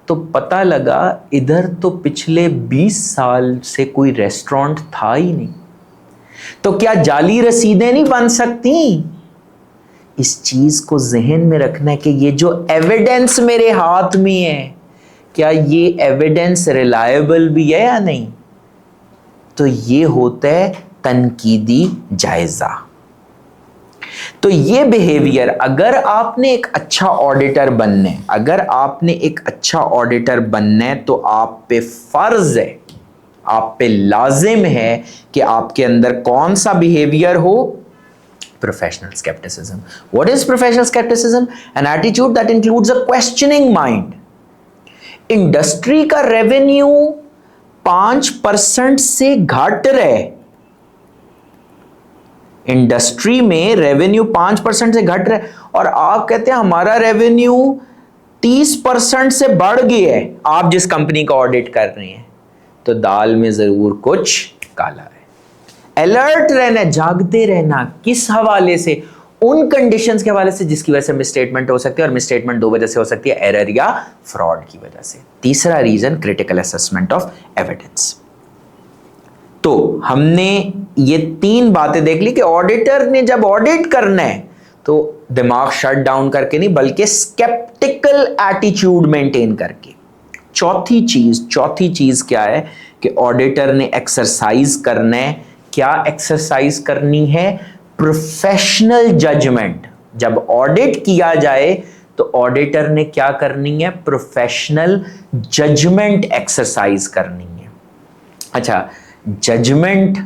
तो पता लगा इधर तो पिछले 20 साल से कोई रेस्टोरेंट था ही नहीं। तो क्या जाली रसीदें नहीं बन सकती? इस चीज को जहन में रखना है कि ये जो एविडेंस मेरे हाथ में है, क्या ये एविडेंस रिलायबल भी है या नहीं? तो ये होता है तनकीदी जायजा। तो ये बिहेवियर, अगर आपने एक अच्छा ऑडिटर बनना है, अगर आपने एक अच्छा ऑडिटर बनना है तो आप पे फर्ज है, आप पे लाजिम है कि आपके अंदर कौन सा बिहेवियर हो? Professional skepticism. What is professional skepticism? An attitude that includes a questioning mind. Industry का रेवेन्यू 5% से घट रहे, इंडस्ट्री में रेवेन्यू 5% से घट रहे और आप कहते हैं हमारा रेवेन्यू 30% से बढ़ गया है, आप जिस कंपनी का ऑडिट कर रहे हैं, तो दाल में जरूर कुछ काला है। अलर्ट रहना, जागते रहना। किस हवाले से? उन कंडीशंस के हवाले से जिसकी वजह से मिसस्टेटमेंट हो सकती है, और मिसस्टेटमेंट दो वजह से हो सकती है, एरर या फ्रॉड की वजह से। तीसरा reason, critical assessment of evidence. तो हमने ये 3 बातें देख ली कि ऑडिटर ने जब ऑडिट करना है तो दिमाग शट डाउन करके नहीं, बल्कि स्केप्टिकल एटीट्यूड मेंटेन करके। चौथी चीज क्या है कि ऑडिटर ने एक्सरसाइज करना है। क्या एक्सरसाइज करनी है? Professional judgement. जब ऑडिट किया जाए तो ऑडिटर ने क्या करनी है? प्रोफेशनल जजमेंट एक्सरसाइज करनी है। अच्छा, जजमेंट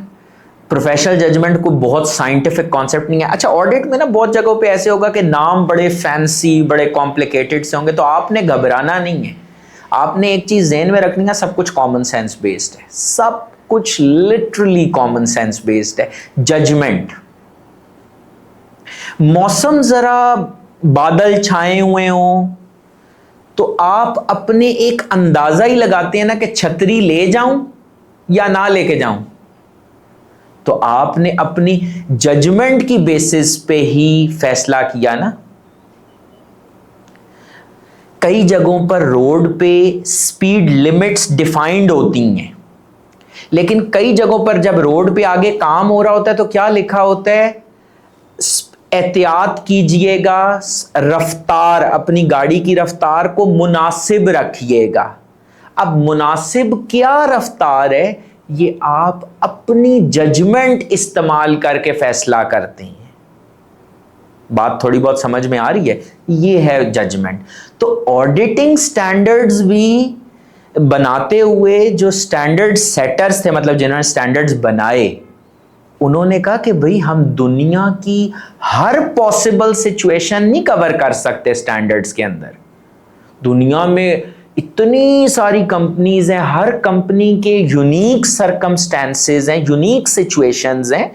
प्रोफेशनल जजमेंट को बहुत साइंटिफिक कॉन्सेप्ट नहीं है। अच्छा, ऑडिट में ना बहुत जगहों पे ऐसे होगा कि नाम बड़े फैंसी, बड़े कॉम्प्लिकेटेड से होंगे, तो आपने घबराना नहीं है। आपने एक चीज ज़हन में रखनी है, सब कुछ कॉमन सेंस बेस्ड है, सब कुछ लिटरली कॉमन सेंस बेस्ड है। जजमेंट, मौसम जरा बादल छाए हुए हों तो आप अपने एक अंदाजा ही लगाते हैं ना कि छतरी ले जाऊं या ना लेके जाऊं, तो आपने अपनी जजमेंट की बेसिस पे ही फैसला किया ना। कई जगहों पर रोड पे स्पीड लिमिट्स डिफाइंड होती हैं, लेकिन कई जगहों पर जब रोड पे आगे काम हो रहा होता है तो क्या लिखा होता है, एहतियात कीजिएगा, रफ्तार, अपनी गाड़ी की रफ्तार को मुनासिब रखिएगा। अब मुनासिब क्या रफ्तार है, ये आप अपनी जजमेंट इस्तेमाल करके फैसला करते हैं। बात थोड़ी बहुत समझ में आ रही है, ये है जजमेंट। तो ऑडिटिंग स्टैंडर्ड्स भी बनाते हुए जो स्टैंडर्ड सेटर्स थे, मतलब जिन्होंने स्टैंडर्ड्स बनाए, उन्होंने कहा कि भाई हम दुनिया की हर पॉसिबल सिचुएशन नहीं कवर कर सकते स्टैंडर्ड्स के अंदर। दुनिया में इतनी सारी कंपनीज हैं, हर कंपनी के यूनिक सरकमस्टेंसेस हैं, यूनिक सिचुएशंस हैं,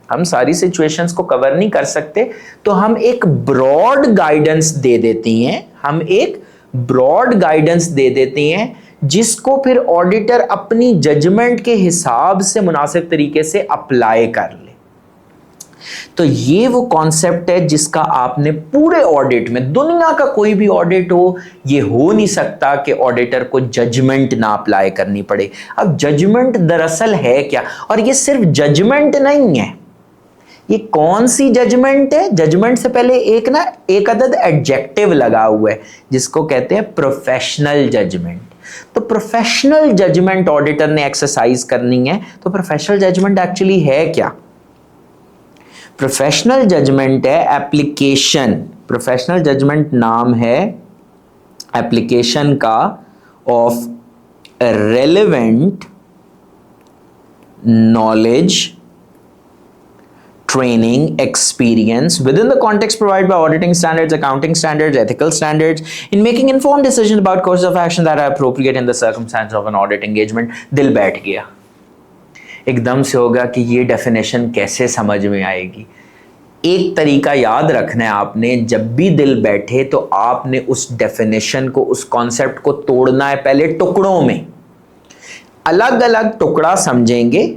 हम सारी सिचुएशंस को कवर नहीं कर सकते। तो हम एक ब्रॉड गाइडेंस दे देते हैं, हम एक ब्रॉड गाइडेंस दे देते हैं जिसको फिर ऑडिटर अपनी जजमेंट के हिसाब से मुनासिब तरीके से अप्लाई कर ले। तो ये वो कॉन्सेप्ट है जिसका आपने पूरे ऑडिट में, दुनिया का कोई भी ऑडिट हो, ये हो नहीं सकता कि ऑडिटर को जजमेंट ना अप्लाई करनी पड़े। अब जजमेंट दरअसल है क्या, और ये सिर्फ जजमेंट नहीं है। ये कौन सी जजमेंट है, जजमेंट से पहले एक अदद एडजेक्टिव लगा हुआ है जिसको कहते हैं प्रोफेशनल जजमेंट। तो प्रोफेशनल जजमेंट ऑडिटर ने एक्सरसाइज करनी है। तो प्रोफेशनल जजमेंट एक्चुअली है क्या? प्रोफेशनल जजमेंट है एप्लीकेशन, प्रोफेशनल जजमेंट नाम है एप्लीकेशन का of relevant knowledge, training, experience within the context provided by auditing standards, accounting standards, ethical standards, in making informed decisions about courses of action that are appropriate in the circumstance of an audit engagement। दिल बैठ गया, एकदम से होगा कि ये definition कैसे समझ में आएगी। एक तरीका याद रखना है आपने, जब भी दिल बैठे तो आपने उस डेफिनेशन को, उस कॉन्सेप्ट को तोड़ना है पहले टुकड़ों में। अलग अलग टुकड़ा समझेंगे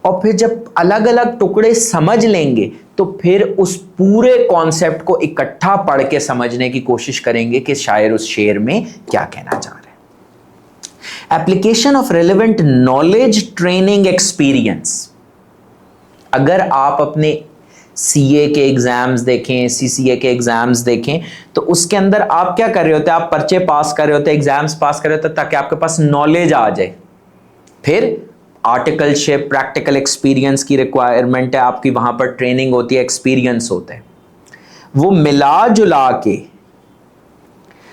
और फिर जब अलग अलग टुकड़े समझ लेंगे तो फिर उस पूरे कॉन्सेप्ट को इकट्ठा पढ़ के समझने की कोशिश करेंगे कि शायर उस शेर में क्या कहना चाह रहे हैं। Application of relevant knowledge, training, experience. अगर आप अपने सीए के एग्जाम्स देखें, सीसीए के एग्जाम्स देखें, तो उसके अंदर आप क्या कर रहे होते हैं, आप पर्चे पास कर रहे होते हैं, एग्जाम्स पास कर रहे होते हैं ताकि आपके पास नॉलेज आ जाए। फिर आर्टिकलशिप, प्रैक्टिकल एक्सपीरियंस की रिक्वायरमेंट है आपकी, वहां पर ट्रेनिंग होती है, एक्सपीरियंस होता है, वो मिला जुला के।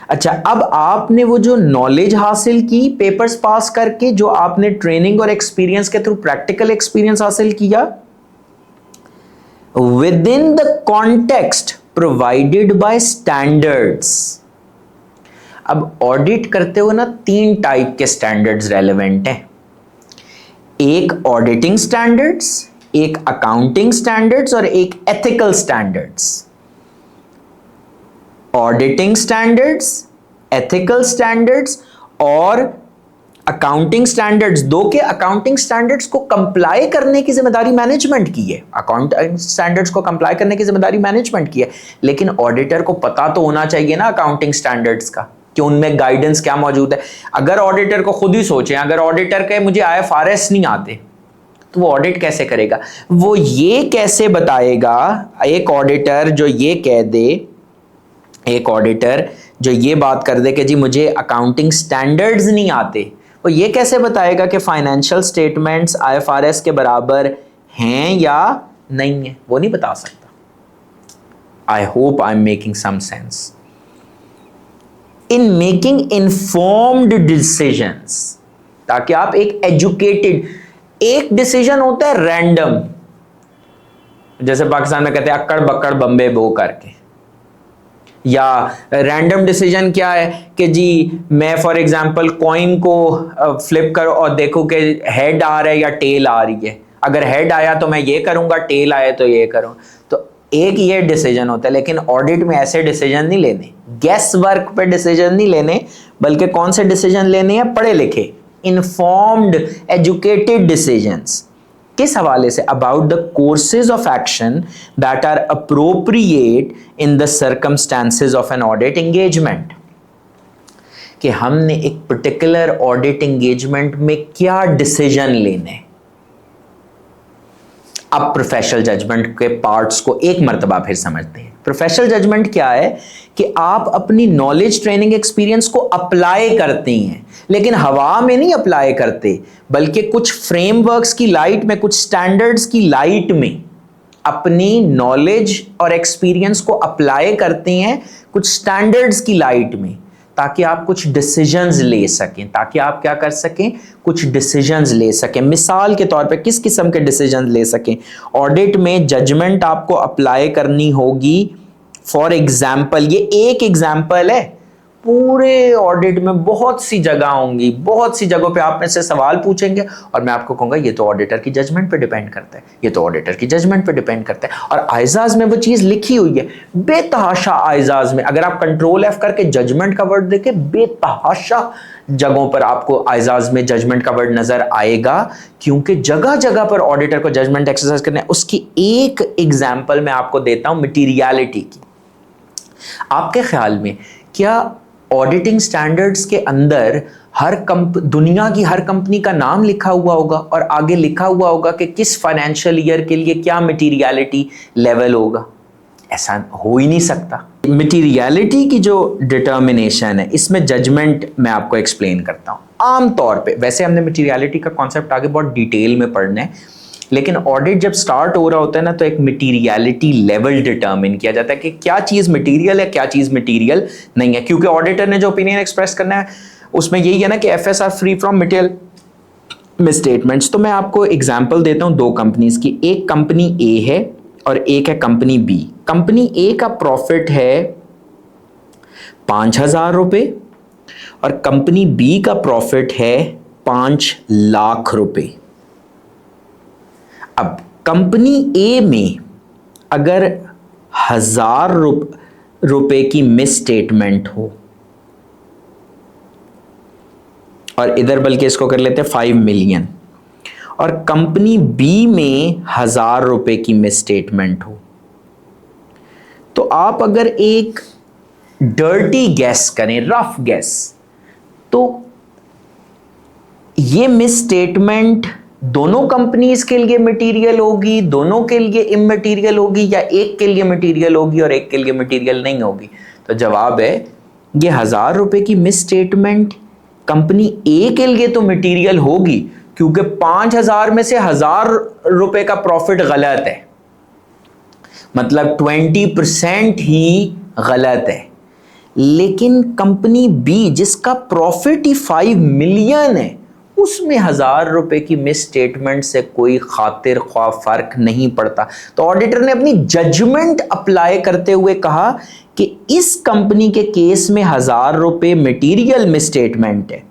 अच्छा, अब आपने वो जो नॉलेज हासिल की पेपर्स पास करके, जो आपने ट्रेनिंग और एक्सपीरियंस के थ्रू प्रैक्टिकल एक्सपीरियंस हासिल किया, with in the context provided by standards. अब ऑडिट करते हो ना, 3 टाइप के स्टैंडर्ड्स रेलेवेंट हैं। एक ऑडिटिंग स्टैंडर्ड्स, एक अकाउंटिंग स्टैंडर्ड्स और एक ethical standards. Auditing standards, ethical standards और अकाउंटिंग स्टैंडर्ड्स, दो के अकाउंटिंग स्टैंडर्ड्स को कंप्लाई करने की जिम्मेदारी मैनेजमेंट की है, अकाउंटिंग स्टैंडर्ड्स को कंप्लाई करने की जिम्मेदारी मैनेजमेंट की है, लेकिन ऑडिटर को पता तो होना चाहिए ना अकाउंटिंग स्टैंडर्ड्स का कि उनमें गाइडेंस क्या मौजूद है। अगर ऑडिटर को खुद ही सोचें, अगर ऑडिटर कहे मुझे IFRS नहीं आते, तो वो ऑडिट कैसे करेगा? वो ये कैसे बताएगा? एक ऑडिटर जो ये कह दे, एक ऑडिटर जो ये बात कर दे कि जी मुझे अकाउंटिंग स्टैंडर्ड्स नहीं आते, वो ये कैसे बताएगा कि फाइनेंशियल स्टेटमेंट्स IFRS के बराबर हैं या नहीं है? वो नहीं बता सकता। I hope I am making some sense. In making informed decisions, ताकि आप एक एजुकेटेड, एक डिसीजन होता है रैंडम, जैसे पाकिस्तान में कहते हैं अक्कड़ बक्कड़ बम्बे बो करके, या रैंडम डिसीजन क्या है कि जी मैं फॉर एग्जांपल कॉइन को फ्लिप करो और देखो कि हेड आ रहा है या टेल आ रही है, अगर हेड आया तो मैं ये करूंगा, टेल आया तो ये करूं, तो एक ये डिसीजन होता है। लेकिन ऑडिट में ऐसे डिसीजन नहीं लेने, गैस वर्क पे डिसीजन नहीं लेने, बल्कि कौन से डिसीजन लेने हैं, पढ़े लिखे, इन्फॉर्म्ड एजुकेटेड डिसीजंस। किस हवाले से, about the courses of action that are appropriate in the circumstances of an audit engagement, कि हमने एक पर्टिकुलर ऑडिट एंगेजमेंट में क्या डिसीजन लेने। अब प्रोफेशनल जजमेंट के पार्ट्स को एक मर्तबा फिर समझते हैं। प्रोफेशनल जजमेंट क्या है कि आप अपनी नॉलेज, ट्रेनिंग, एक्सपीरियंस को अप्लाई करते हैं, लेकिन हवा में नहीं अप्लाई करते, बल्कि कुछ फ्रेमवर्क्स की लाइट में, कुछ स्टैंडर्ड्स की लाइट में अपनी नॉलेज और एक्सपीरियंस को अप्लाई करते हैं, कुछ स्टैंडर्ड्स की लाइट में, ताकि आप कुछ डिसीजंस ले सकें, ताकि आप क्या कर सकें, कुछ डिसीजंस ले सकें। मिसाल के तौर पे किस किस्म के डिसीजंस ले सकें, ऑडिट में जजमेंट आपको अप्लाई करनी होगी। फॉर एग्जाम्पल, ये एक एग्जाम्पल है, पूरे ऑडिट में बहुत सी जगह होंगी, बहुत सी जगहों पे आप में से सवाल पूछेंगे और मैं आपको कहूंगा ये तो ऑडिटर की जजमेंट पे डिपेंड करता है, ये तो ऑडिटर की जजमेंट पे डिपेंड करता है। और आइजाज में वो चीज लिखी हुई है, बेतहाशा आइजाज में, अगर आप कंट्रोल F करके जजमेंट का वर्ड देखे, बेतहाशा जगहों पर आपको आइजाज में जजमेंट का वर्ड नजर आएगा, क्योंकि जगह जगह पर ऑडिटर को जजमेंट एक्सरसाइज करना है। उसकी एक एग्जाम्पल मैं आपको देता हूं मटीरियलिटी की। आपके ख्याल में क्या ऑडिटिंग स्टैंडर्ड्स के अंदर दुनिया की हर कंपनी का नाम लिखा हुआ होगा और आगे लिखा हुआ होगा कि किस फाइनेंशियल ईयर के लिए क्या मटीरियलिटी लेवल होगा? ऐसा हो ही नहीं सकता। मटीरियलिटी की जो डिटर्मिनेशन है, इसमें जजमेंट मैं आपको एक्सप्लेन करता हूं। आम तौर पे वैसे हमने मटीरियलिटी का कॉन्सेप्ट आगे बहुत डिटेल में पढ़ना है, लेकिन ऑडिट जब स्टार्ट हो रहा होता है ना, तो एक मटीरियलिटी लेवल डिटर्मिन किया जाता है कि क्या चीज़ मटीरियल है, क्या चीज़ मटीरियल नहीं है। क्योंकि ऑडिटर ने जो ओपिनियन एक्सप्रेस करना है उसमें यही है ना कि FS are free from material misstatements. तो मैं आपको एग्जांपल देता हूं दो कंपनीज की। एक कंपनी ए है और एक है कंपनी बी। कंपनी ए का प्रॉफिट है 5,000 रुपये और कंपनी बी का प्रॉफिट है 5 लाख रुपए। अब कंपनी ए में अगर 1,000 रुपए की मिस स्टेटमेंट हो, और इधर बल्कि इसको कर लेते हैं 5 मिलियन, और कंपनी बी में 1,000 रुपए की मिस स्टेटमेंट हो, तो आप अगर एक डर्टी गैस करें, रफ गैस, तो ये मिस स्टेटमेंट दोनों कंपनीज के लिए मटेरियल होगी, दोनों के लिए इमटेरियल होगी, या एक के लिए मटेरियल होगी और एक के लिए मटेरियल नहीं होगी? तो जवाब है ये 1,000 रुपए की मिस स्टेटमेंट कंपनी ए के लिए तो मटेरियल होगी, क्योंकि 5,000 में से 1,000 रुपए का प्रॉफिट गलत है, मतलब 20% ही गलत है। लेकिन कंपनी बी जिसका प्रॉफिट ही 5 मिलियन है, उसमें 1,000 रुपए की मिस स्टेटमेंट से कोई खातिर ख्वाह फर्क नहीं पड़ता। तो ऑडिटर ने अपनी जजमेंट अप्लाई करते हुए कहा कि इस कंपनी के केस में 1,000 रुपए मटीरियल मिस स्टेटमेंट है,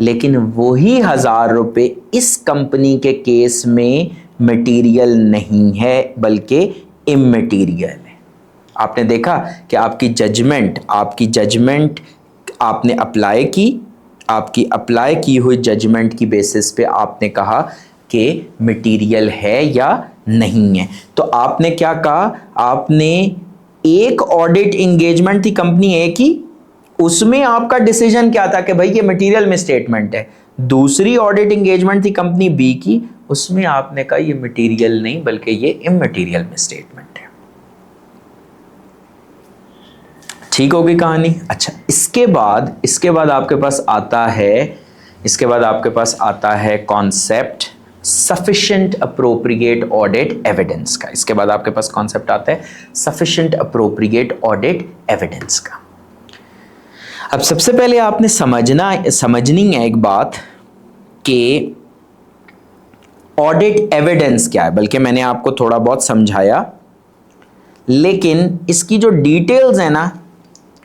लेकिन वही 1,000 रुपए इस कंपनी के केस में मटीरियल नहीं है, बल्कि इमटेरियल है। आपने देखा कि आपकी जजमेंट आपने अप्लाई की, आपकी अप्लाई की हुई जजमेंट की बेसिस पे आपने कहा कि मटेरियल है या नहीं है। तो आपने क्या कहा, आपने एक ऑडिट एंगेजमेंट थी कंपनी ए की, उसमें आपका डिसीजन क्या था कि भाई ये मटेरियल मिस स्टेटमेंट है। दूसरी ऑडिट एंगेजमेंट थी कंपनी बी की, उसमें आपने कहा ये मटेरियल नहीं बल्कि ये इमटेरियल मिस स्टेटमेंट है। ठीक होगी कहानी? अच्छा, इसके बाद आपके पास आता है concept sufficient appropriate audit evidence का। इसके बाद आपके पास कॉन्सेप्ट आता है सफिशिएंट अप्रोप्रिएट ऑडिट एविडेंस का। अब सबसे पहले आपने समझनी है एक बात कि ऑडिट एविडेंस क्या है, बल्कि मैंने आपको थोड़ा बहुत समझाया, लेकिन इसकी जो डिटेल्स है ना,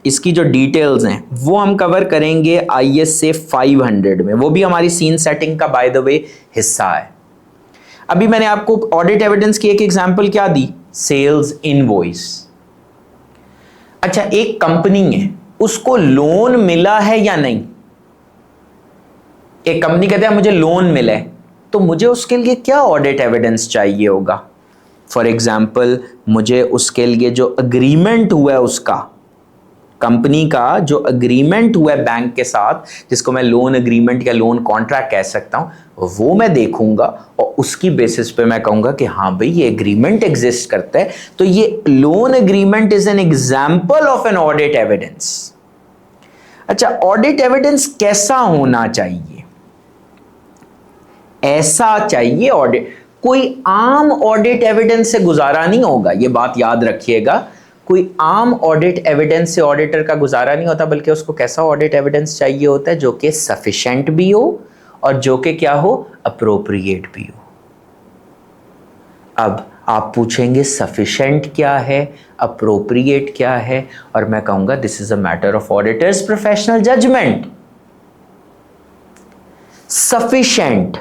इसकी जो डिटेल्स हैं वो हम कवर करेंगे ISA 500 में, वो भी हमारी सीन सेटिंग का बाय द वे हिस्सा है। अभी मैंने आपको ऑडिट एविडेंस की एक एग्जांपल क्या दी, सेल्स इनवॉइस। अच्छा, एक कंपनी है, उसको लोन मिला है या नहीं, एक कंपनी कहते हैं मुझे लोन मिला है, तो मुझे उसके लिए क्या ऑडिट एविडेंस चाहिए होगा। फॉर एग्जाम्पल, मुझे उसके लिए जो अग्रीमेंट हुआ है, उसका कंपनी का जो अग्रीमेंट हुआ है बैंक के साथ, जिसको मैं लोन अग्रीमेंट या लोन कॉन्ट्रैक्ट कह सकता हूं, वो मैं देखूंगा और उसकी बेसिस पे मैं कहूंगा कि हाँ भाई ये एग्रीमेंट एग्जिस्ट करता है, तो ये loan agreement is an example of an audit evidence. अच्छा, ऑडिट एविडेंस कैसा होना चाहिए, ऐसा चाहिए ऑडिट, कोई आम ऑडिट एविडेंस से गुजारा नहीं होगा, ये बात याद रखिएगा। कोई आम ऑडिट एविडेंस से ऑडिटर का गुजारा नहीं होता, बल्कि उसको कैसा ऑडिट एविडेंस चाहिए होता है, जो कि सफिशिएंट भी हो और जो कि क्या हो, अप्रोप्रिएट भी हो। अब आप पूछेंगे सफिशिएंट क्या है, अप्रोप्रिएट क्या है, और मैं कहूंगा this is a matter of auditor's professional judgement. Sufficient,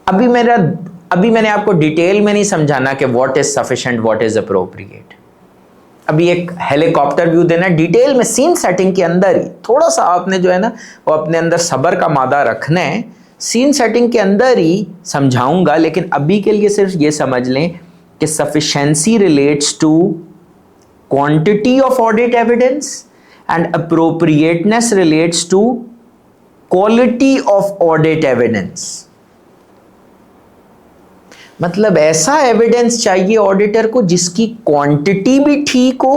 अभी मैंने आपको डिटेल में नहीं समझाना कि what is sufficient, what is appropriate. अभी एक हेलीकॉप्टर व्यू देना डिटेल में, सीन सेटिंग के अंदर ही थोड़ा सा आपने जो है ना वो अपने अंदर सब्र का मादा रखना है, सीन सेटिंग के अंदर ही समझाऊंगा, लेकिन अभी के लिए सिर्फ ये समझ लें कि sufficiency relates to quantity of audit evidence and appropriateness relates to quality of audit evidence. मतलब ऐसा एविडेंस चाहिए ऑडिटर को जिसकी क्वांटिटी भी ठीक हो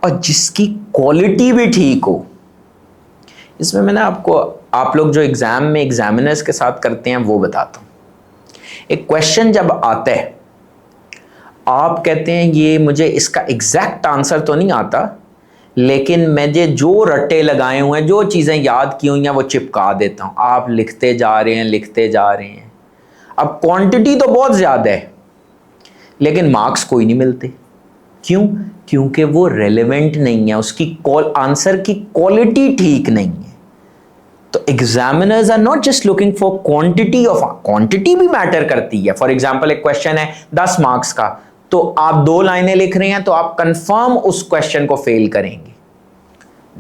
और जिसकी क्वालिटी भी ठीक हो। इसमें मैंने आपको, आप लोग जो एग्जाम में एग्जामिनर्स के साथ करते हैं वो बताता हूं। एक क्वेश्चन जब आता है, आप कहते हैं ये मुझे इसका एग्जैक्ट आंसर तो नहीं आता, लेकिन मुझे जो रट्टे लगाए हुए हैं, जो चीज़ें याद की हुई हैं वो चिपका देता हूं। आप लिखते जा रहे हैं, लिखते जा रहे हैं, अब क्वांटिटी तो बहुत ज्यादा है लेकिन मार्क्स कोई नहीं मिलते। क्यों? क्योंकि वो रेलेवेंट नहीं है, उसकी आंसर की क्वालिटी ठीक नहीं है। तो examiners are not just looking for quantity of, quantity भी मैटर करती है। फॉर एग्जांपल, एक क्वेश्चन है 10 मार्क्स का, तो आप 2 लाइनें लिख रहे हैं तो आप कंफर्म उस क्वेश्चन को फेल करेंगे।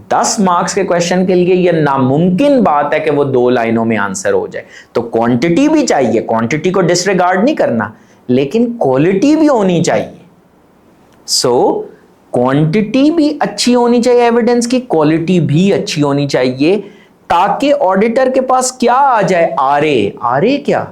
10 मार्क्स के क्वेश्चन के लिए यह नामुमकिन बात है कि वो 2 लाइनों में आंसर हो जाए। तो क्वांटिटी भी चाहिए, क्वांटिटी को डिसरिगार्ड नहीं करना, लेकिन क्वालिटी भी होनी चाहिए। सो क्वांटिटी भी अच्छी होनी चाहिए एविडेंस की, क्वालिटी भी अच्छी होनी चाहिए, ताकि ऑडिटर के पास क्या आ जाए, आरए। आरए क्या?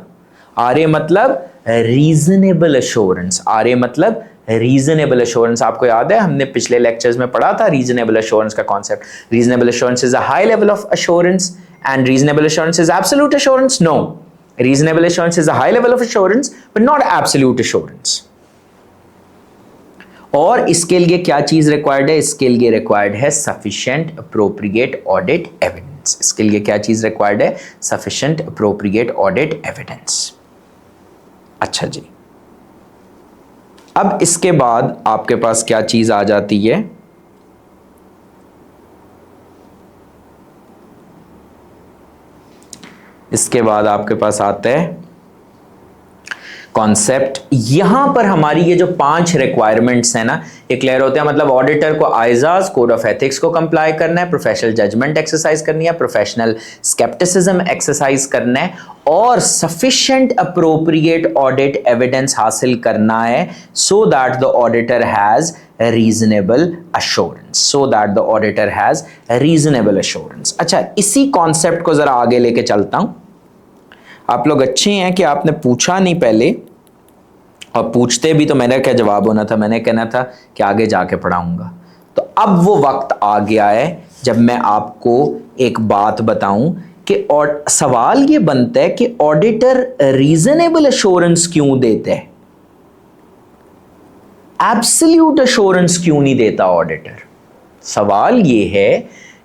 आरए मतलब रीजनेबल एश्योरेंस। आरए मतलब रीजनेबल एश्योरेंस। आपको याद है हमने पिछले लेक्चर्स में पढ़ा था रीजनेबल एश्योरेंस का concept. Reasonable assurance is a high level of assurance and reasonable assurance is absolute assurance. No, reasonable assurance is a high level of assurance but not absolute assurance. और इसके लिए क्या चीज required है? इसके लिए required है सफिशिएंट अप्रोप्रिएट ऑडिट एविडेंस। इसके लिए क्या चीज रिक्वायर्ड है? Sufficient appropriate audit evidence. अच्छा जी, अब इसके बाद आपके पास क्या चीज आ जाती है? इसके बाद आपके पास आता है कॉन्सेप्ट। यहां पर हमारी ये जो 5 रिक्वायरमेंट्स हैं ना, ये क्लियर होते हैं। मतलब ऑडिटर को आइजाज कोड ऑफ एथिक्स को कंप्लाई करना है, प्रोफेशनल जजमेंट एक्सरसाइज करनी है, प्रोफेशनल स्केप्टिसिज्म एक्सरसाइज करना है, और सफिशिएंट अप्रोप्रिएट ऑडिट एविडेंस हासिल करना है, so that the auditor has reasonable assurance. So that the auditor has reasonable assurance. अच्छा, इसी कॉन्सेप्ट को जरा आगे लेके चलता हूं। आप लोग अच्छे हैं कि आपने पूछा नहीं पहले, और पूछते भी तो मेरा क्या जवाब होना था? मैंने कहना था कि आगे जाके पढ़ाऊंगा। तो अब वो वक्त आ गया है जब मैं आपको एक बात बताऊं कि और सवाल ये बनता है कि ऑडिटर रीजनेबल एश्योरेंस क्यों देता है, एब्सोल्यूट एश्योरेंस क्यों नहीं देता ऑडिटर? सवाल ये है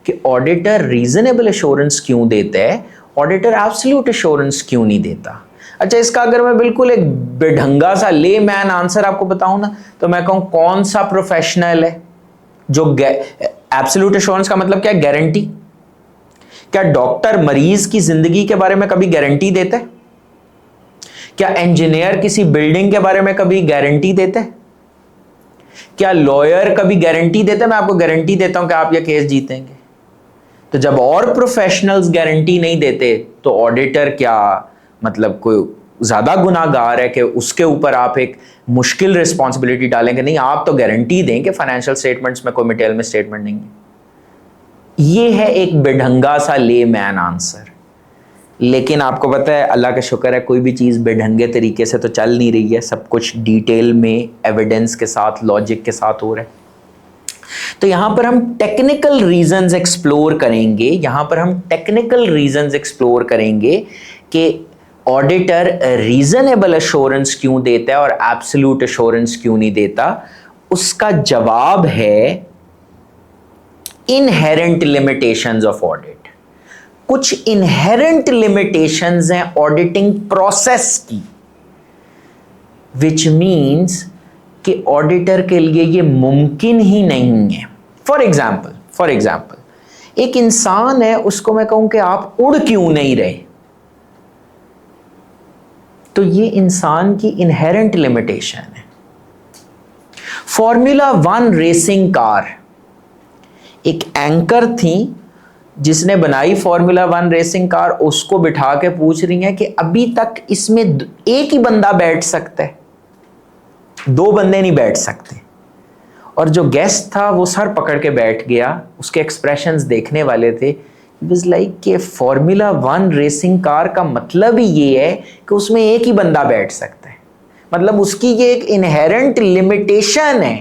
कि ऑडिटर रीजनेबल एश्योरेंस क्यों देता है, ऑडिटर एब्सोल्यूट एश्योरेंस क्यों नहीं देता? अच्छा, इसका अगर मैं बिल्कुल एक बेढंगा सा ले मैन आंसर आपको बताऊं ना, तो मैं कहूं कौन सा प्रोफेशनल है जो एब्सोल्यूट एश्योरेंस का मतलब क्या है? गारंटी। क्या डॉक्टर मरीज की जिंदगी के बारे में कभी गारंटी देते? क्या इंजीनियर किसी बिल्डिंग के बारे में कभी गारंटी देते? क्या लॉयर कभी गारंटी देते? मैं आपको गारंटी देता हूं कि आप यह केस जीतेंगे। तो जब और प्रोफेशनल्स गारंटी नहीं देते तो ऑडिटर क्या मतलब कोई ज्यादा गुनाहगार है कि उसके ऊपर आप एक मुश्किल रिस्पॉन्सिबिलिटी डालेंगे? नहीं, आप तो गारंटी दें कि फाइनेंशियल स्टेटमेंट्स में कोई मिटेल में स्टेटमेंट नहीं है। ये है एक बेढंगा सा ले मैन आंसर। लेकिन आपको पता है, अल्लाह का शुक्र है, कोई भी चीज़ बेढंगे तरीके से तो चल नहीं रही है, सब कुछ डिटेल में एविडेंस के साथ, लॉजिक के साथ हो रहा है। तो यहां पर हम टेक्निकल रीजंस एक्सप्लोर करेंगे, यहां पर हम टेक्निकल रीजंस एक्सप्लोर करेंगे कि ऑडिटर रीजनेबल एश्योरेंस क्यों देता है और एब्सोल्यूट एश्योरेंस क्यों नहीं देता। उसका जवाब है इनहेरेंट लिमिटेशंस ऑफ ऑडिट। कुछ इनहेरेंट लिमिटेशंस हैं ऑडिटिंग प्रोसेस की, विच मीन्स कि ऑडिटर के लिए ये मुमकिन ही नहीं है। फॉर एग्जाम्पल एक इंसान है, उसको मैं कहूं कि आप उड़ क्यों नहीं रहे, तो ये इंसान की इनहेरेंट लिमिटेशन है। फॉर्मूला 1 रेसिंग कार, एक एंकर थी जिसने बनाई फॉर्मूला 1 रेसिंग कार, उसको बिठा के पूछ रही है कि अभी तक इसमें एक ही बंदा बैठ सकता है, 2 बंदे नहीं बैठ सकते। और जो गेस्ट था वो सर पकड़ के बैठ गया, उसके एक्सप्रेशंस देखने वाले थे। इट वाज लाइक कि फॉर्मूला 1 रेसिंग कार का मतलब ही ये है कि उसमें एक ही बंदा बैठ सकता है, मतलब उसकी ये एक इनहेरेंट लिमिटेशन है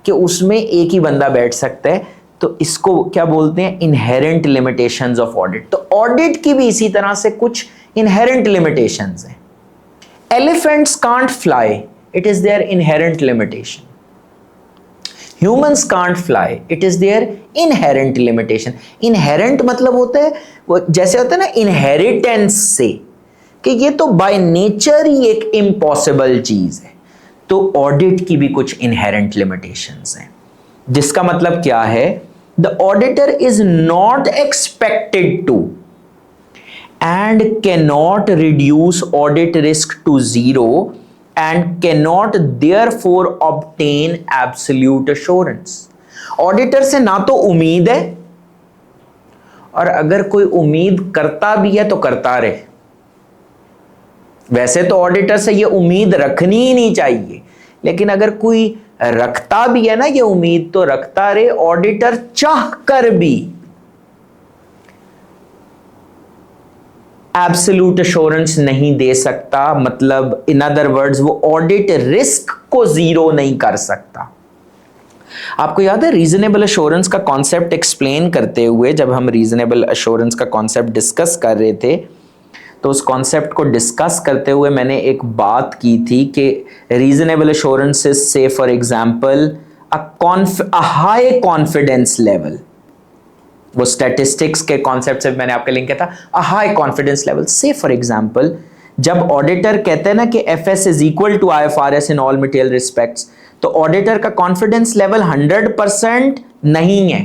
कि उसमें एक ही बंदा बैठ सकता है। तो इसको क्या बोलते हैं? Inherent limitations of audit. तो ऑडिट की भी इसी तरह से कुछ इनहेरेंट लिमिटेशंस हैं। Elephants can't fly, it is their inherent limitation. Humans can't fly, it is their inherent limitation. Inherent मतलब होता है वो, जैसे होता है ना इनहेरिटेंस से, कि ये तो बाय नेचर ही एक इम्पॉसिबल चीज है। तो ऑडिट की भी कुछ इनहेरेंट लिमिटेशंस हैं, जिसका मतलब क्या है? The auditor is not expected to and cannot reduce audit risk to zero and cannot therefore obtain absolute assurance. Auditor से ना तो उम्मीद है, और अगर कोई उम्मीद करता भी है तो करता रहे। वैसे तो ऑडिटर से ये उम्मीद रखनी ही नहीं चाहिए, लेकिन अगर कोई रखता भी है ना ये उम्मीद, तो रखता रहे। ऑडिटर चाह कर भी एब्सोल्यूट एश्योरेंस नहीं दे सकता, मतलब इन अदर वर्ड्स वो ऑडिट रिस्क को जीरो नहीं कर सकता। आपको याद है रीजनेबल एश्योरेंस का कॉन्सेप्ट एक्सप्लेन करते हुए, जब हम रीजनेबल एश्योरेंस का कॉन्सेप्ट डिस्कस कर रहे थे, तो उस कॉन्सेप्ट को डिस्कस करते हुए मैंने एक बात की थी कि reasonable assurance is, say for example, a high confidence level. वो स्टैटिस्टिक्स के कॉन्सेप्ट से मैंने आपके लिंक किया था, a high confidence level. Say for example, जब ऑडिटर कहते हैं ना कि FS is equal to IFRS in all material respects, तो ऑडिटर का कॉन्फिडेंस लेवल 100% नहीं है,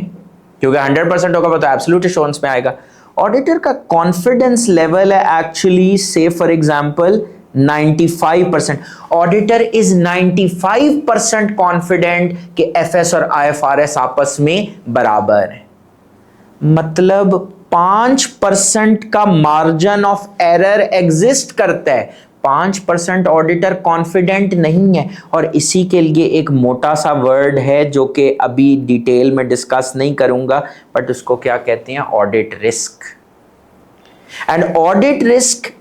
क्योंकि 100% होगा तो एब्सोल्यूट एश्योरेंस में आएगा। ऑडिटर का कॉन्फिडेंस लेवल है एक्चुअली, से for example 95%। Auditor is 95% confident कि एफएस और आईएफआरएस आपस में बराबर है। मतलब 5% का मार्जिन ऑफ एरर एग्जिस्ट करता है। 5% ऑडिटर कॉन्फिडेंट नहीं है, और इसी के लिए एक मोटा सा वर्ड है जो कि अभी डिटेल में डिस्कस नहीं करूंगा, बट उसको क्या कहते हैं? Audit risk. And audit risk,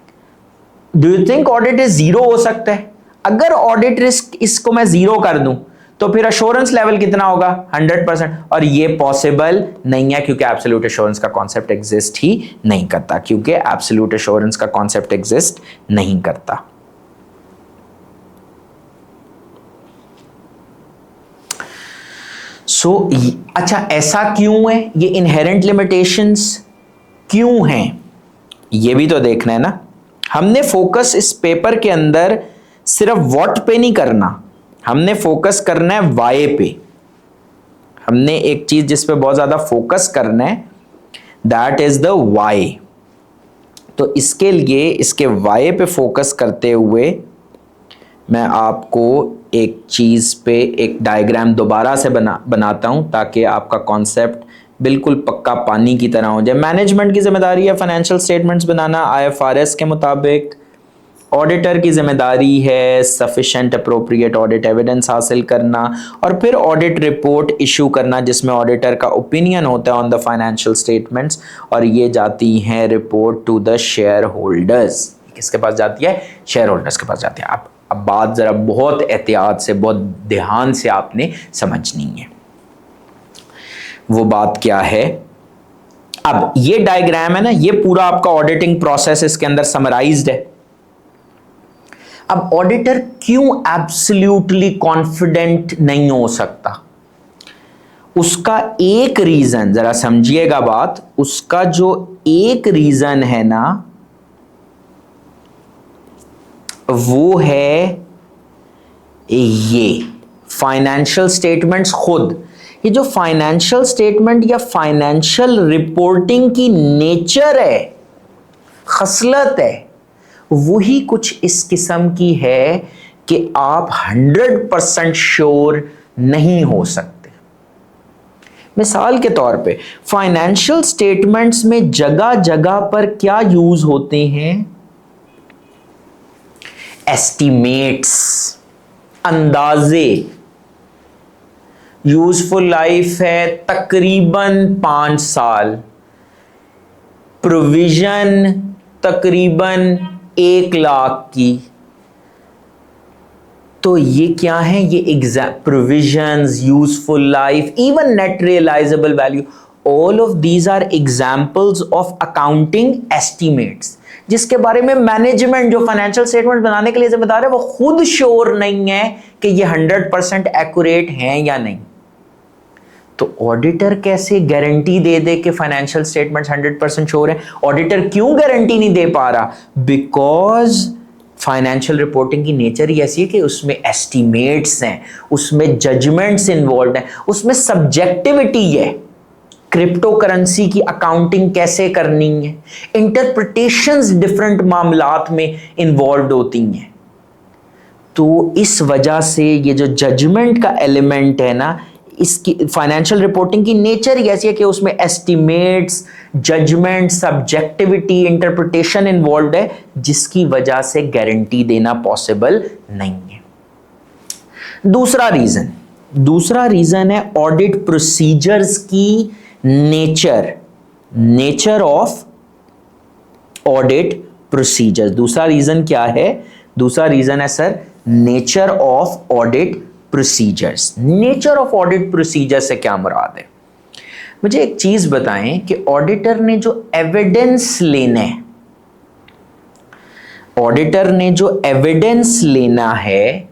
do you think audit is zero हो सकता है? अगर ऑडिट रिस्क इसको मैं जीरो कर दूं तो फिर एश्योरेंस लेवल कितना होगा? 100%। और ये पॉसिबल नहीं है, क्योंकि एब्सोल्यूट एश्योरेंस का कॉन्सेप्ट एग्जिस्ट ही नहीं करता, क्योंकि एब्सोल्यूट एश्योरेंस का कॉन्सेप्ट एग्जिस्ट नहीं करता। अच्छा, ऐसा क्यों है? ये इनहेरेंट लिमिटेशंस क्यों हैं, ये भी तो देखना है ना। हमने फोकस इस पेपर के अंदर सिर्फ व्हाट पे नहीं करना, हमने फोकस करना है वाई पे। हमने एक चीज जिस पे बहुत ज्यादा फोकस करना है, दैट इज द वाई। तो इसके लिए इसके वाई पे फोकस करते हुए मैं आपको एक चीज पे एक डायग्राम दोबारा से बनाता हूं ताकि आपका कॉन्सेप्ट बिल्कुल पक्का पानी की तरह हो जाए। मैनेजमेंट की जिम्मेदारी है फाइनेंशियल स्टेटमेंट्स बनाना आईएफआरएस के मुताबिक। ऑडिटर की जिम्मेदारी है सफिशिएंट अप्रोप्रिएट ऑडिट एविडेंस हासिल करना और फिर ऑडिट रिपोर्ट इशू करना जिसमें ऑडिटर का ओपिनियन होता है ऑन द फाइनेंशियल स्टेटमेंट्स, और ये जाती हैं report to the shareholders. किसके पास जाती है? शेयर होल्डर्स के पास जाती है। अब बात जरा बहुत एहतियात से, बहुत ध्यान से आपने समझनी है। वो बात क्या है? अब ये डायग्राम है ना, ये पूरा आपका ऑडिटिंग प्रोसेस इसके अंदर समराइज्ड है। अब ऑडिटर क्यों एब्सोल्युटली कॉन्फिडेंट नहीं हो सकता? उसका एक रीजन, जरा समझिएगा बात, उसका जो एक रीजन है ना वो है ये फाइनेंशियल स्टेटमेंट्स खुद। ये जो फाइनेंशियल स्टेटमेंट या फाइनेंशियल रिपोर्टिंग की नेचर है, खसलत है, वही कुछ इस किस्म की है कि आप 100% श्योर नहीं हो सकते। मिसाल के तौर पे फाइनेंशियल स्टेटमेंट्स में जगह जगह पर क्या यूज होते हैं? एस्टिमेट्स, अंदाजे। यूजफुल लाइफ है तकरीबन 5 साल, प्रोविजन तकरीबन 1 लाख की। तो ये क्या है? ये provisions, useful life, even net realisable value, all of these are examples of accounting estimates जिसके बारे में मैनेजमेंट जो फाइनेंशियल स्टेटमेंट बनाने के लिए जिम्मेदार है वो खुद श्योर नहीं है कि ये 100% एक्यूरेट हैं या नहीं। तो ऑडिटर कैसे गारंटी दे दे कि फाइनेंशियल स्टेटमेंट्स 100% श्योर है? ऑडिटर क्यों गारंटी नहीं दे पा रहा? बिकॉज फाइनेंशियल रिपोर्टिंग की नेचर ही ऐसी है कि उसमें एस्टिमेट्स हैं, उसमें जजमेंट्स इन्वॉल्व हैं, उसमें सब्जेक्टिविटी है। क्रिप्टो करेंसी की अकाउंटिंग कैसे करनी है, इंटरप्रिटेशंस डिफरेंट मामलात में इन्वॉल्व होती हैं। तो इस वजह से ये जो जजमेंट का एलिमेंट है ना, इसकी फाइनेंशियल रिपोर्टिंग की नेचर ही ऐसी है कि उसमें estimates, judgement, subjectivity, interpretation involve है, जिसकी वजह से गारंटी देना पॉसिबल नहीं है। दूसरा रीजन है ऑडिट प्रोसीजर्स की नेचर ऑफ ऑडिट प्रोसीजर्स। दूसरा रीजन क्या है? दूसरा रीजन है sir nature of audit procedures. Nature of audit procedure से क्या मुराद है? मुझे एक चीज बताएं कि ऑडिटर ने जो एविडेंस लेना है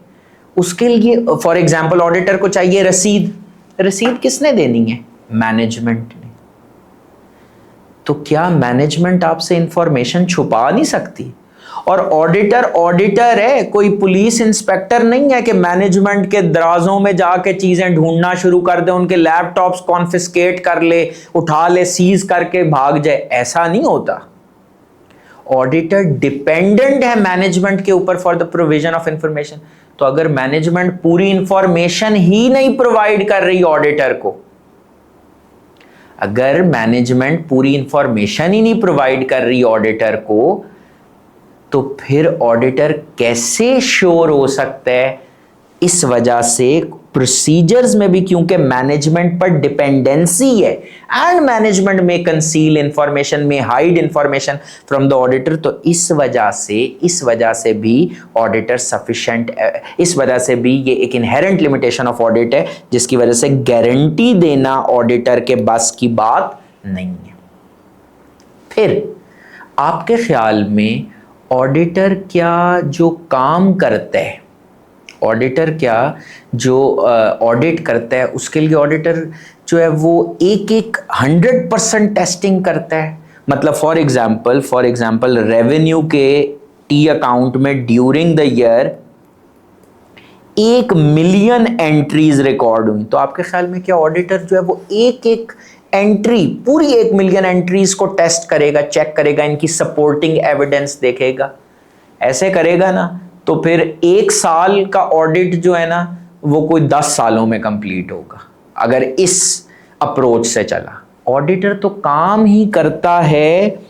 उसके लिए, फॉर एग्जांपल ऑडिटर को चाहिए रसीद किसने देनी है? मैनेजमेंट ने। तो क्या मैनेजमेंट आपसे इंफॉर्मेशन छुपा नहीं सकती? और ऑडिटर है, कोई पुलिस इंस्पेक्टर नहीं है कि मैनेजमेंट के दराजों में जाके चीजें ढूंढना शुरू कर दे, उनके लैपटॉप्स कॉन्फिस्केट कर ले, उठा ले, सीज करके भाग जाए। ऐसा नहीं होता। ऑडिटर डिपेंडेंट है मैनेजमेंट के ऊपर for the provision of information. तो अगर मैनेजमेंट पूरी इंफॉर्मेशन ही नहीं प्रोवाइड कर रही ऑडिटर को, अगर मैनेजमेंट पूरी इंफॉर्मेशन ही नहीं प्रोवाइड कर रही ऑडिटर को, तो फिर ऑडिटर कैसे श्योर हो सकता है? इस वजह से प्रोसीजर्स में भी क्योंकि मैनेजमेंट पर डिपेंडेंसी है एंड मैनेजमेंट में कंसील इंफॉर्मेशन, में hide information from the auditor, तो इस वजह से भी ऑडिटर सफिशिएंट, इस वजह से भी ये एक इनहेरेंट लिमिटेशन ऑफ ऑडिट है जिसकी वजह से गारंटी देना ऑडिटर के बस की बात नहीं है। फिर आपके ख्याल में ऑडिटर क्या जो काम करता है, ऑडिटर क्या जो ऑडिट करता है, उसके लिए ऑडिटर जो है वो एक 100% टेस्टिंग करता है? मतलब फॉर एग्जांपल रेवेन्यू के टी अकाउंट में during the year 1 million entries record हुई, तो आपके ख्याल में क्या ऑडिटर जो है वो एक एक एंट्री, पूरी 1 मिलियन एंट्रीज को टेस्ट करेगा, चेक करेगा, इनकी सपोर्टिंग एविडेंस देखेगा? ऐसे करेगा ना तो फिर 1 साल का ऑडिट जो है ना वो कोई 10 सालों में कंप्लीट होगा, अगर इस अप्रोच से चला। ऑडिटर तो काम ही करता है,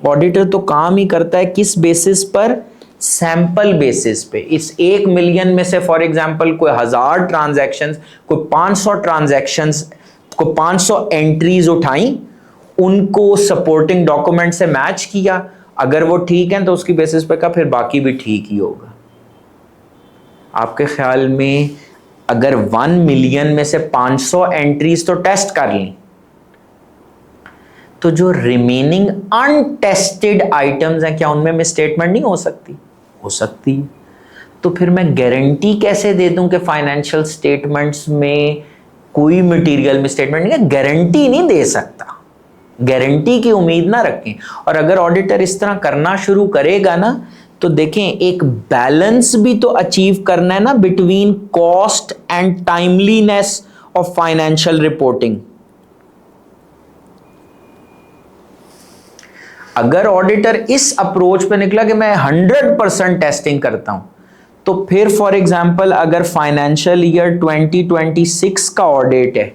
ऑडिटर तो काम ही करता है किस बेसिस पर? सैंपल बेसिस पे। इस 1 मिलियन में से फॉर एग्जांपल कोई 1000 ट्रांजैक्शंस, कोई 500 ट्रांजैक्शंस, कोई 500 एंट्रीज उठाई, उनको सपोर्टिंग डॉक्यूमेंट से मैच किया, अगर वो ठीक है तो उसकी बेसिस पे का फिर बाकी भी ठीक ही होगा। आपके ख्याल में अगर 1 मिलियन में से 500 एंट्रीज तो टेस्ट कर ली, तो जो रिमेनिंग अनटेस्टेड आइटम्स हैं क्या उनमें मिसस्टेटमेंट नहीं हो सकती? हो सकती है। तो फिर मैं गारंटी कैसे दे दूं कि फाइनेंशियल स्टेटमेंट्स में कोई मटेरियल मिसस्टेटमेंट नहीं है? गारंटी नहीं दे सकता, गारंटी की उम्मीद ना रखें। और अगर ऑडिटर इस तरह करना शुरू करेगा ना तो देखें, एक बैलेंस भी तो अचीव करना है ना between cost and timeliness of financial reporting. अगर ऑडिटर इस अप्रोच पे निकला कि मैं 100% टेस्टिंग करता हूं, तो फिर फॉर एग्जांपल अगर फाइनेंशियल ईयर 2026 का ऑडिट है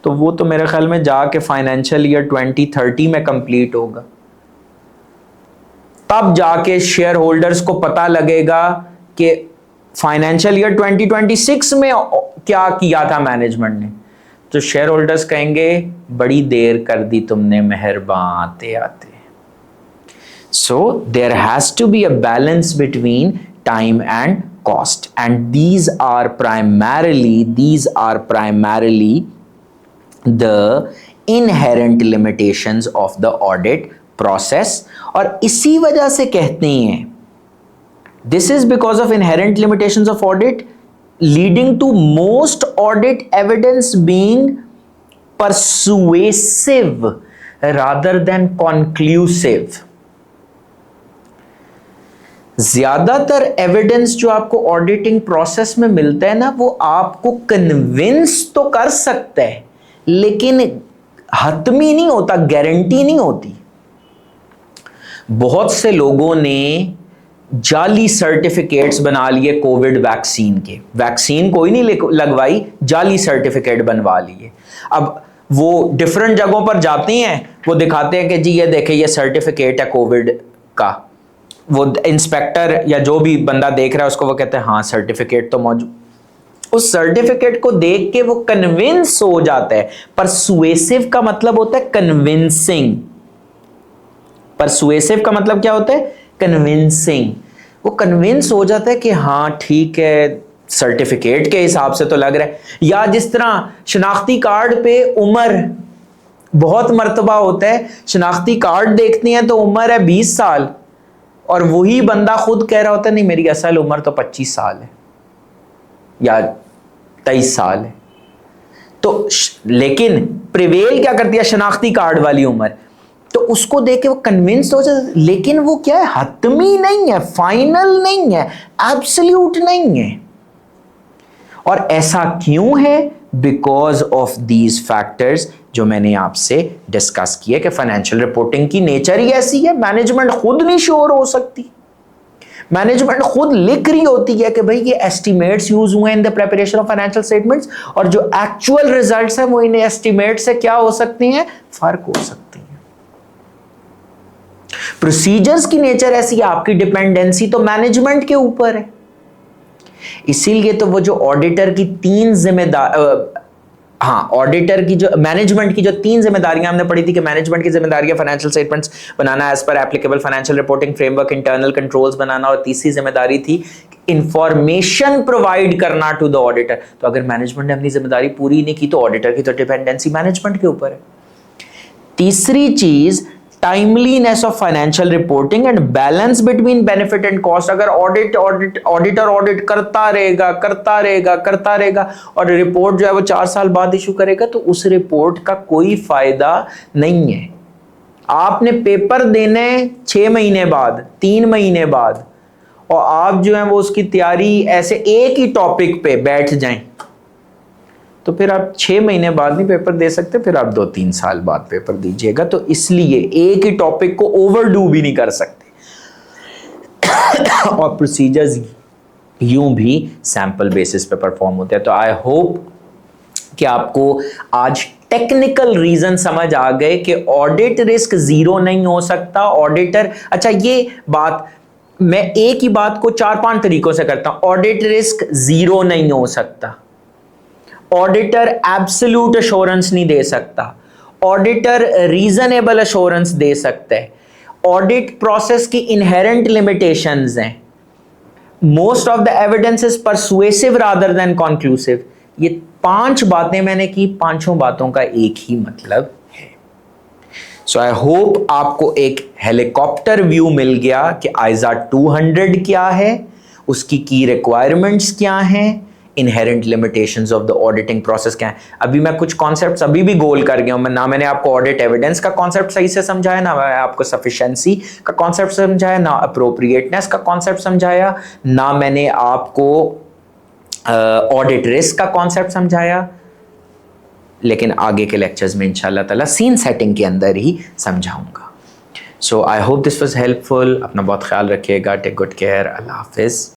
तो वो तो मेरे ख्याल में जाके फाइनेंशियल ईयर 2030 में कंप्लीट होगा। तब जाके शेयर होल्डर्स को पता लगेगा कि फाइनेंशियल ईयर 2026 में क्या किया था मैनेजमेंट ने। तो शेयर होल्डर्स कहेंगे बड़ी देर कर दी तुमने मेहरबान आते आते। So there has to be a balance between time and cost, and these are primarily the inherent limitations of the audit process। और इसी वजह से कहते हैं this is because of inherent limitations of audit leading to most audit evidence being persuasive rather than conclusive। ज्यादातर evidence जो आपको auditing process में मिलता है ना वो आपको कन्विंस तो कर सकता है लेकिन हतमी नहीं होता, गारंटी नहीं होती। बहुत से लोगों ने जाली सर्टिफिकेट्स बना लिए कोविड वैक्सीन के, वैक्सीन कोई नहीं लगवाई, जाली सर्टिफिकेट बनवा लिए। अब वो डिफरेंट जगहों पर जाते हैं, वो दिखाते हैं कि जी ये देखे ये सर्टिफिकेट है कोविड का, वो इंस्पेक्टर या जो भी बंदा देख रहा है उसको वो कहते हैं हाँ सर्टिफिकेट तो मौजूद। उस सर्टिफिकेट को देख के वो कन्विंस हो जाता है। परसुएसिव का मतलब होता है कन्विंसिंग। परसुएसिव का मतलब क्या होता है? कन्विंसिंग। वो कन्विंस हो जाता है कि हाँ ठीक है सर्टिफिकेट के हिसाब से तो लग रहा है। या जिस तरह शनाख्ती कार्ड पे उम्र बहुत मर्तबा होता है, शनाख्ती कार्ड देखते हैं तो उम्र है 20 साल और वही बंदा खुद कह रहा होता है नहीं मेरी असल उम्र तो 25 साल है या 23 साल है। तो लेकिन प्रिवेल क्या करती है शनाख्ती कार्ड वाली उम्र, तो उसको देख के वो कन्विंस हो जाता है, लेकिन वो क्या है हतमी नहीं है, फाइनल नहीं है, एब्सोल्यूट नहीं है। और ऐसा क्यों है? बिकॉज ऑफ दीज फैक्टर्स जो मैंने आपसे डिस्कस किए कि फाइनेंशियल रिपोर्टिंग की नेचर ही ऐसी है। मैनेजमेंट खुद नहीं श्योर हो सकती, मैनेजमेंट खुद लिख रही होती है कि भाई ये एस्टिमेट्स यूज हुए in the preparation of financial statements, और जो एक्चुअल रिजल्ट्स हैं वो इन एस्टिमेट से क्या हो सकते हैं, फर्क हो सकते हैं। प्रोसीजर्स की नेचर ऐसी है, आपकी डिपेंडेंसी तो मैनेजमेंट के ऊपर है। इसीलिए तो वो जो ऑडिटर की 3 जिम्मेदार ऑडिटर की जो मैनेजमेंट की जो 3 जिम्मेदारियां हमने पढ़ी थी कि मैनेजमेंट की जिम्मेदारियां फाइनेंशियल स्टेटमेंट्स बनाना as per applicable financial reporting framework, internal controls बनाना, और तीसरी जिम्मेदारी थी इंफॉर्मेशन प्रोवाइड करना टू द ऑडिटर। तो अगर मैनेजमेंट ने अपनी जिम्मेदारी पूरी नहीं की तो ऑडिटर की तो डिपेंडेंसी मैनेजमेंट के ऊपर है। तीसरी चीज timeliness of financial reporting and balance between benefit and cost. अगर ऑडिटर ऑडिट करता रहेगा और रिपोर्ट जो है वो 4 साल बाद इशू करेगा तो उस रिपोर्ट का कोई फायदा नहीं है। आपने पेपर देने 6 महीने बाद, 3 महीने बाद, और आप जो है वो उसकी तैयारी ऐसे एक ही टॉपिक पे बैठ जाएं, तो फिर आप 6 महीने बाद नहीं पेपर दे सकते, फिर आप 2-3 साल बाद पेपर दीजिएगा। तो इसलिए एक ही टॉपिक को ओवरडू भी नहीं कर सकते और प्रोसीजर्स यूं भी सैंपल बेसिस पे परफॉर्म होते हैं। तो आई होप कि आपको आज टेक्निकल रीजन समझ आ गए कि ऑडिट रिस्क जीरो नहीं हो सकता। ऑडिटर, अच्छा ये बात मैं एक ही बात को 4-5 तरीकों से करता हूं। ऑडिट रिस्क जीरो नहीं हो सकता, ऑडिटर एब्सोल्यूट अश्योरेंस नहीं दे सकता, ऑडिटर रीजनेबल अश्योरेंस दे सकता है, ऑडिट प्रोसेस की इनहेरेंट लिमिटेशंस हैं, most of the evidence is persuasive rather than conclusive. ये 5 बातें मैंने की, 5 बातों का एक ही मतलब है। सो आई होप आपको एक हेलीकॉप्टर व्यू मिल गया कि ISA 200 क्या है, उसकी की रिक्वायरमेंट्स क्या हैं, inherent limitations of the auditing process क्या है। अभी मैं कुछ कॉन्सेप्ट्स अभी भी गोल कर गया हूं, ना मैंने आपको ऑडिट एविडेंस का कॉन्सेप्ट सही से समझाया, ना मैं आपको सफिशिएंसी का कॉन्सेप्ट समझाया, ना अप्रोप्रिएटनेस का कॉन्सेप्ट समझाया, ना मैंने आपको ऑडिट रिस्क का कॉन्सेप्ट समझाया, लेकिन आगे के लेक्चर्स में इंशाल्लाह ताला सीन सेटिंग के अंदर ही समझाऊंगा। So I hope this was helpful. अपना बहुत ख्याल रखिएगा। Take good care. अल्लाह हाफिज।